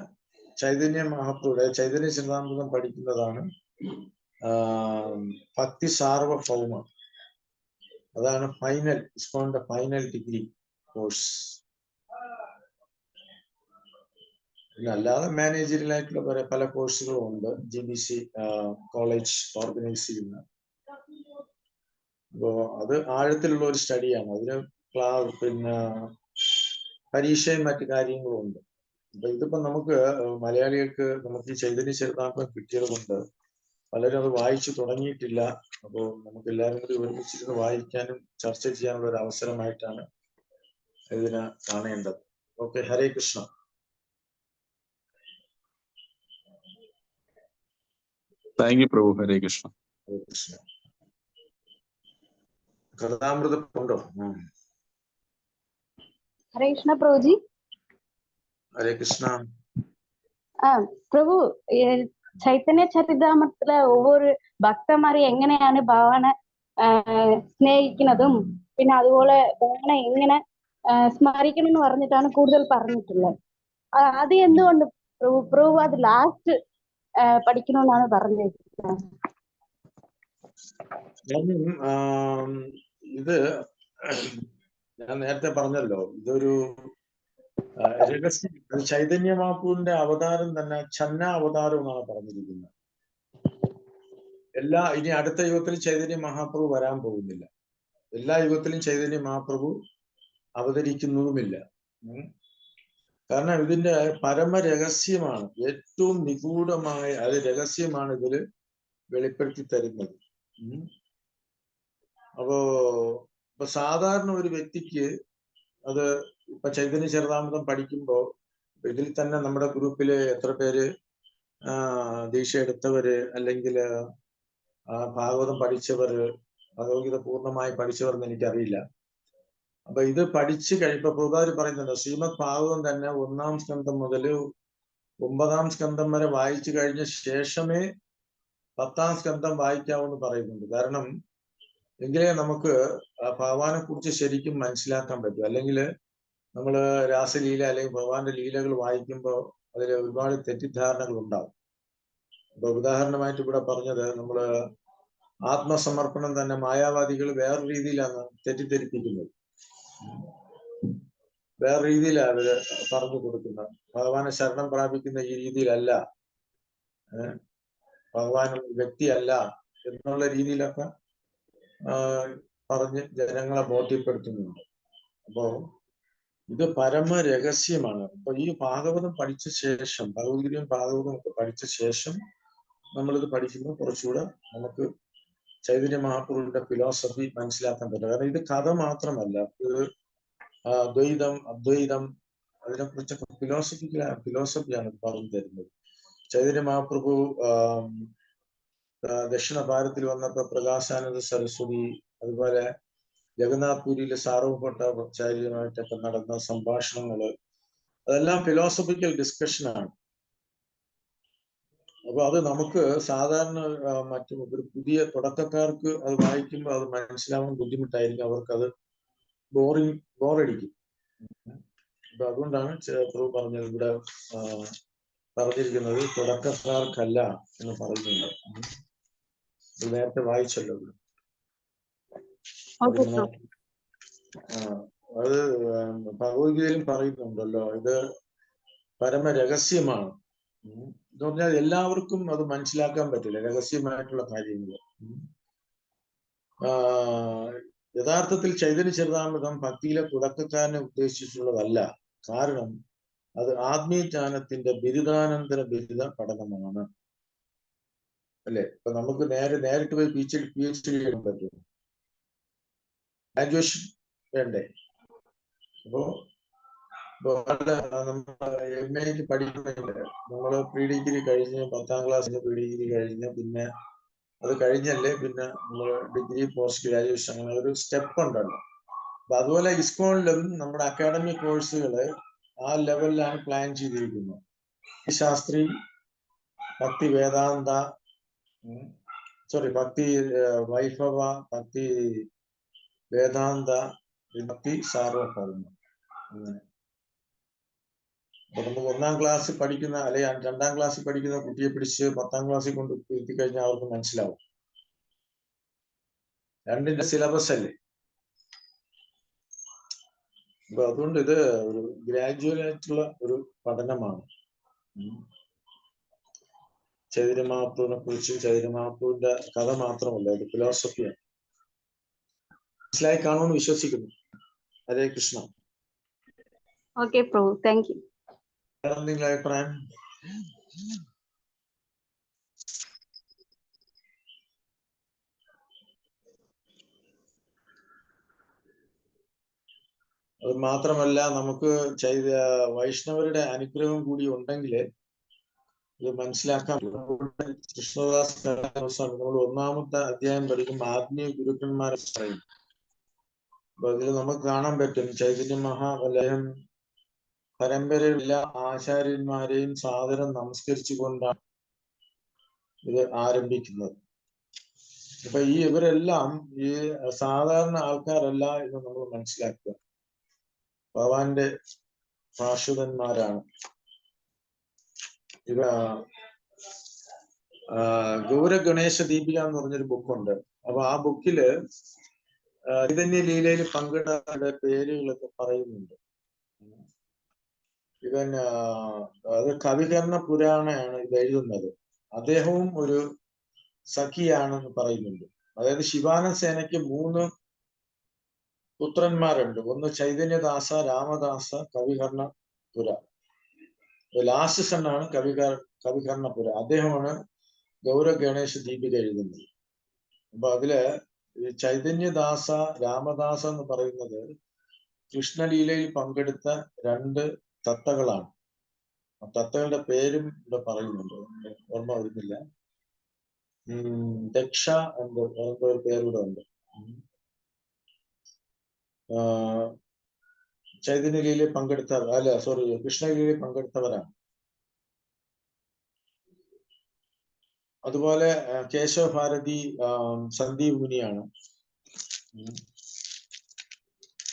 ചൈതന്യ മഹാപ്രഭുടെ ചൈതന്യ ചരിതാമൃതം പഠിക്കുന്നതാണ് ഭക്തി സാർവഭൗമ. അതാണ് ഫൈനൽ, ഇസ്കോണിന്റെ ഫൈനൽ ഡിഗ്രി കോഴ്സ്. പിന്നെ അല്ലാതെ മാനേജറിയൽ ആയിട്ടുള്ള പല കോഴ്സുകളും ഉണ്ട്, GBC കോളേജ് ഓർഗനൈസ് ചെയ്യുന്ന. അപ്പോ അത് ആഴത്തിലുള്ള ഒരു സ്റ്റഡിയാണ്. അതിന് പിന്നെ പരീക്ഷയും മറ്റു കാര്യങ്ങളും ഉണ്ട്. അപ്പൊ ഇതിപ്പോ നമുക്ക് മലയാളികൾക്ക് നമുക്ക് ഈ ചൈതന്യ ചരിതാമൃതം കിട്ടിയത് കൊണ്ട് പലരും അത് വായിച്ചു തുടങ്ങിയിട്ടില്ല. അപ്പോൾ നമുക്ക് എല്ലാവരും കൂടി ഒരുമിച്ചിരുന്ന് വായിക്കാനും ചർച്ച ചെയ്യാനുള്ള ഒരു അവസരമായിട്ടാണ് ഇതിനെ കാണേണ്ടത്. Okay, Hare Krishna. Thank you പ്രഭു. ഹരേ കൃഷ്ണ. ഹരേ കൃഷ്ണ. കഥാമൃതം ഉണ്ടോ? हरे कृष्णा प्रभु जी. ഹരേ കൃഷ്ണ. പ്രഭു, ചൈതന്യ ചരിതാമൃതത്തിലെ ഒവ്വൊരു ഭക്തന്മാരെ എങ്ങനെയാണ് ഭഗവാനെ സ്നേഹിക്കുന്നതും പിന്നെ അതുപോലെ ഭഗവാനെ എങ്ങനെ സ്മരിക്കണം എന്ന് പറഞ്ഞിട്ടാണ് കൂടുതൽ പറഞ്ഞിട്ടുള്ളത്. അത് എന്തുകൊണ്ട് പ്രഭു അത് ലാസ്റ്റ് പഠിക്കണമെന്നാണ് പറഞ്ഞത്? ഇത് ഞാൻ നേരത്തെ പറഞ്ഞല്ലോ, ഇതൊരു രഹസ്യം. ചൈതന്യ മഹാപ്രഭുവിന്റെ അവതാരം തന്നെ ഛന്ന അവതാരം എന്നാണ് പറഞ്ഞിരിക്കുന്നത്. ഇനി അടുത്ത യുഗത്തിൽ ചൈതന്യ മഹാപ്രഭു വരാൻ പോകുന്നില്ല. എല്ലാ യുഗത്തിലും ചൈതന്യ മഹാപ്രഭു അവതരിക്കുന്നതുമില്ല. കാരണം ഇതിന്റെ പരമരഹസ്യമാണ്, ഏറ്റവും നിഗൂഢമായ അത് രഹസ്യമാണ് ഇതിൽ വെളിപ്പെടുത്തി തരുന്നത്. ഇപ്പൊ സാധാരണ ഒരു വ്യക്തിക്ക് അത് ഇപ്പൊ ചൈതന്യ ചരിതാമൃതം പഠിക്കുമ്പോ ഇതിൽ തന്നെ നമ്മുടെ ഗ്രൂപ്പില് എത്ര പേര് ദീക്ഷ എടുത്തവര്, അല്ലെങ്കിൽ ഭാഗവതം പഠിച്ചവര്, ഭഗവത്ഗീത പൂർണ്ണമായി പഠിച്ചവരെന്ന് എനിക്കറിയില്ല. അപ്പൊ ഇത് പഠിച്ചു കഴിയുമ്പോ പ്രഭുപാദർ പറയുന്നുണ്ട്, ശ്രീമദ് ഭാഗവതം തന്നെ 1-ാം സ്കന്ധം മുതൽ 9-ാം സ്കന്ധം വരെ വായിച്ചു കഴിഞ്ഞ ശേഷമേ 10-ാം സ്കന്ധം വായിക്കാവൂന്ന് പറയുന്നുണ്ട്. കാരണം എങ്കിലേ നമുക്ക് ഭഗവാനെ കുറിച്ച് ശരിക്കും മനസ്സിലാക്കാൻ പറ്റും. അല്ലെങ്കിൽ നമ്മൾ രാസലീല അല്ലെങ്കിൽ ഭഗവാന്റെ ലീലകൾ വായിക്കുമ്പോൾ അതിൽ ഒരുപാട് തെറ്റിദ്ധാരണകൾ ഉണ്ടാവും. അപ്പൊ ഉദാഹരണമായിട്ട് ഇവിടെ പറഞ്ഞത്, നമ്മള് ആത്മസമർപ്പണം തന്നെ മായാവാദികൾ വേറെ രീതിയിലാണ് തെറ്റിദ്ധരിപ്പിക്കുന്നത്. വേറെ രീതിയിലാണ് അവര് പറഞ്ഞു കൊടുക്കുന്നത്. ഭഗവാനെ ശരണം പ്രാപിക്കുന്ന ഈ രീതിയിലല്ല, ഭഗവാൻ വ്യക്തിയല്ല എന്നുള്ള രീതിയിലൊക്കെ പറഞ്ഞ് ജനങ്ങളെ ബോധ്യപ്പെടുത്തുന്നുണ്ട്. അപ്പോ ഇത് പരമ രഹസ്യമാണ്. അപ്പൊ ഈ ഭാഗവതം പഠിച്ച ശേഷം, ഭഗവത്ഗീതയും ഭാഗവതവും ഒക്കെ പഠിച്ച ശേഷം നമ്മളിത് പഠിക്കുമ്പോൾ കുറച്ചുകൂടെ നമുക്ക് ചൈതന്യ മഹാപ്രഭുവിന്റെ ഫിലോസഫി മനസ്സിലാക്കാൻ പറ്റും. കാരണം ഇത് കഥ മാത്രമല്ല, ഇത് ദ്വൈതം, അദ്വൈതം, അതിനെക്കുറിച്ചൊക്കെ ഫിലോസഫിയാണ് പറഞ്ഞു തരുന്നത്. ചൈതന്യ മഹാപ്രഭു ദക്ഷിണ ഭാരതത്തിൽ വന്നപ്പോൾ പ്രകാശാനന്ദ സരസ്വതി, അതുപോലെ ജഗന്നാഥ് പുരിയിലെ സാർവഭട്ടാചാര്യരുമായിട്ടൊക്കെ നടന്ന സംഭാഷണങ്ങള്, അതെല്ലാം ഫിലോസഫിക്കൽ ഡിസ്കഷനാണ്. അപ്പൊ അത് നമുക്ക് സാധാരണ മറ്റു ഒരു പുതിയ തുടക്കക്കാർക്ക് അത് വായിക്കുമ്പോൾ അത് മനസ്സിലാവാൻ ബുദ്ധിമുട്ടായിരിക്കും, അവർക്കത് ബോറടിക്കും. അപ്പൊ അതുകൊണ്ടാണ് പ്രഭു പറഞ്ഞത്, ഇവിടെ പറഞ്ഞിരിക്കുന്നത് തുടക്കക്കാർക്കല്ല എന്ന് പറയുന്നുണ്ട്. നേരത്തെ വായിച്ചല്ലോ. അത് ഭഗവത്ഗീതയിലും പറയുന്നുണ്ടല്ലോ, ഇത് പരമരഹസ്യമാണ്. എന്ന് പറഞ്ഞാൽ എല്ലാവർക്കും അത് മനസ്സിലാക്കാൻ പറ്റില്ല, രഹസ്യമായിട്ടുള്ള കാര്യങ്ങൾ. യഥാർത്ഥത്തിൽ ചൈതന്യ ചരിതാമൃതം ഭക്തിയിലെ തുടക്കക്കാരനെ ഉദ്ദേശിച്ചിട്ടുള്ളതല്ല. കാരണം അത് ആത്മീയജ്ഞാനത്തിന്റെ ബിരുദാനന്തര ബിരുദ പഠനമാണ്. അല്ലെ? ഇപ്പൊ നമുക്ക് നേരിട്ട് പോയി PhD ചെയ്യാൻ പറ്റും, ഗ്രാജുവേഷൻ വേണ്ടേ? അപ്പോ MA പഠിക്കുന്നില്ല, നമ്മള് പ്രീ-ഡിഗ്രി കഴിഞ്ഞ് 10ാം ക്ലാസ്സിന് പ്രീ-ഡിഗ്രി കഴിഞ്ഞ് പിന്നെ അത് കഴിഞ്ഞല്ലേ പിന്നെ നമ്മൾ ഡിഗ്രി, പോസ്റ്റ് ഗ്രാജുവേഷൻ, അങ്ങനെ ഒരു സ്റ്റെപ്പ് ഉണ്ടല്ലോ. അപ്പൊ അതുപോലെ ഇസ്കോണിലും നമ്മുടെ അക്കാഡമിക് കോഴ്സുകള് ആ ലെവലിലാണ് പ്ലാൻ ചെയ്തിരിക്കുന്നത്. ശാസ്ത്രി, ഭക്തി വേദാന്ത, ഭക്തി വൈഭവ, ഭക്തി വേദാന്ത, ഭക്തി സാർവഭൗമ. അങ്ങനെ അപ്പൊ നമുക്ക് 1ാം ക്ലാസ്സിൽ പഠിക്കുന്ന അല്ലെങ്കിൽ 2ാം ക്ലാസ്സിൽ പഠിക്കുന്ന കുട്ടിയെ പിടിച്ച് 10ാം ക്ലാസ്സിൽ കൊണ്ട് ഇരുത്തി കഴിഞ്ഞാൽ അവർക്ക് മനസ്സിലാവും. രണ്ടിന്റെ സിലബസ് അല്ലേ. അപ്പൊ അതുകൊണ്ട് ഇത് ഒരു ഗ്രാജുവൽ ആയിട്ടുള്ള ഒരു പഠനമാണ്. ചൈതന്യ മഹാപ്രഭുവിനെ കുറിച്ച്, ചൈതന്യ മഹാപ്രഭുവിന്റെ കഥ മാത്രമല്ല, ഇത് ഫിലോസഫിയാണ്. മനസ്സിലായി കാണുമെന്ന് വിശ്വസിക്കുന്നു. ഹരേ കൃഷ്ണ. ഓക്കെ പ്രഭു, താങ്ക് യു. എന്തെങ്കിലും അഭിപ്രായം? അത് മാത്രമല്ല, നമുക്ക് വൈഷ്ണവരുടെ അനുഗ്രഹം കൂടി ഉണ്ടെങ്കിൽ ഇത് മനസ്സിലാക്കാൻ. കൃഷ്ണദാസ് നമ്മൾ 1ാമത്തെ അധ്യായം പഠിക്കുമ്പോൾ ആത്മീയ ഗുരുക്കന്മാരെ പറയും. അപ്പൊ അതിൽ നമുക്ക് കാണാൻ പറ്റും, ചൈതന്യ മഹാവലയം പരമ്പരയിൽ എല്ലാ ആചാര്യന്മാരെയും സാദരം നമസ്കരിച്ചുകൊണ്ടാണ് ഇത് ആരംഭിക്കുന്നത്. അപ്പൊ ഇവരെല്ലാം ഈ സാധാരണ ആൾക്കാരല്ല എന്ന് നമ്മൾ മനസ്സിലാക്കുക. ഭഗവാന്റെ ഭാഷുതന്മാരാണ്. ഇവ ഗൗരഗണേശ ദീപിക എന്ന് പറഞ്ഞൊരു ബുക്കുണ്ട്. അപ്പൊ ആ ബുക്കില് ചൈതന്യ ലീലയിൽ പങ്കിടുന്നവരുടെ പേരുകളൊക്കെ പറയുന്നുണ്ട്. ഇവൻ അത് കവികർണ പുരാണയാണ് ഇത് എഴുതുന്നത്. അദ്ദേഹവും ഒരു സഖിയാണെന്ന് പറയുന്നുണ്ട്. അതായത് ശിവാനന്ദ സേനയ്ക്ക് 3 പുത്രന്മാരുണ്ട്. ഒന്ന് ചൈതന്യദാസ, രാമദാസ, കവികർണപുര. ലാസ്റ്റ് സണ്ണാണ് കവികർണപുര. അദ്ദേഹമാണ് ഗൗരഗണേശ ദീപിക എഴുതുന്നത്. അപ്പൊ അതില് ഈ ചൈതന്യദാസ, രാമദാസ എന്ന് പറയുന്നത് കൃഷ്ണലീലയിൽ പങ്കെടുത്ത 2 തത്തകളാണ്. ആ തത്തകളുടെ പേരും ഇവിടെ പറയുന്നുണ്ട്, ഓർമ്മ വരുന്നില്ല. ദക്ഷ എന്തോ ഒരു പേരൂടെ ഉണ്ട്. ചൈതന്യലീലയിൽ കൃഷ്ണലീലയിൽ പങ്കെടുത്തവരാണ്. അതുപോലെ കേശവ ഭാരതി സന്ദീപ് മുനിയാണ്.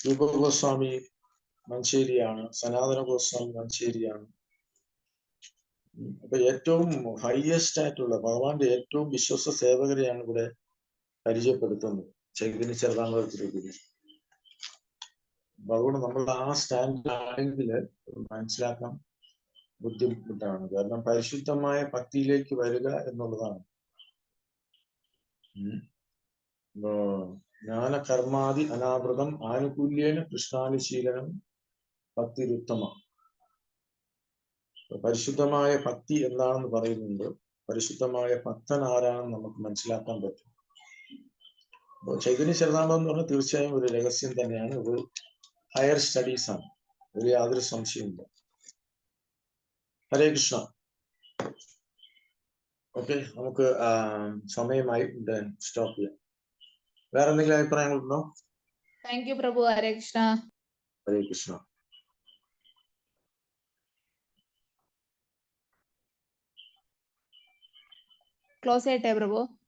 രൂപ ഗോസ്വാമി മഞ്ചേരിയാണ്. സനാതന ഗോസ്വാമി മഞ്ചേരിയാണ്. അപ്പൊ ഏറ്റവും ഹൈയസ്റ്റ് ആയിട്ടുള്ള ഭഗവാന്റെ ഏറ്റവും വിശ്വസ സേവകരെയാണ് ഇവിടെ പരിചയപ്പെടുത്തുന്നത് ചൈതന്യ ചരിതാമൃതത്തിലേക്ക്. അതുകൊണ്ട് നമ്മൾ ആ സ്റ്റാൻഡിലാണെങ്കിൽ മനസ്സിലാക്കാൻ ബുദ്ധിമുട്ടാണ്. കാരണം പരിശുദ്ധമായ ഭക്തിയിലേക്ക് വരിക എന്നുള്ളതാണ്. ജ്ഞാന കർമാദി അനാവൃതം ആനുകൂല്യേന കൃഷ്ണാനുശീലനം ഭക്തിരുത്തമ. പരിശുദ്ധമായ ഭക്തി എന്താണെന്ന് പറയുന്നുണ്ട്. പരിശുദ്ധമായ ഭക്തൻ ആരാണെന്ന് നമുക്ക് മനസ്സിലാക്കാൻ പറ്റും. അപ്പോൾ ചൈതന്യ ചരിതാമൃതം എന്ന് പറഞ്ഞാൽ തീർച്ചയായും ഒരു രഹസ്യം തന്നെയാണ്, ഒരു ഹയർ സ്റ്റഡീസ് ആണ്, അതിൽ യാതൊരു സംശയമില്ല. ഹരേ കൃഷ്ണ. ഓക്കെ, നമുക്ക് സമയമായി സ്റ്റോപ്പ് ചെയ്യാം. വേറെ എന്തെങ്കിലും അഭിപ്രായങ്ങളുണ്ടോ? താങ്ക് യു പ്രഭു. ഹരേ കൃഷ്ണ. ഹരേ കൃഷ്ണ. ക്ലോസ് ചെയ്യട്ടെ പ്രഭു?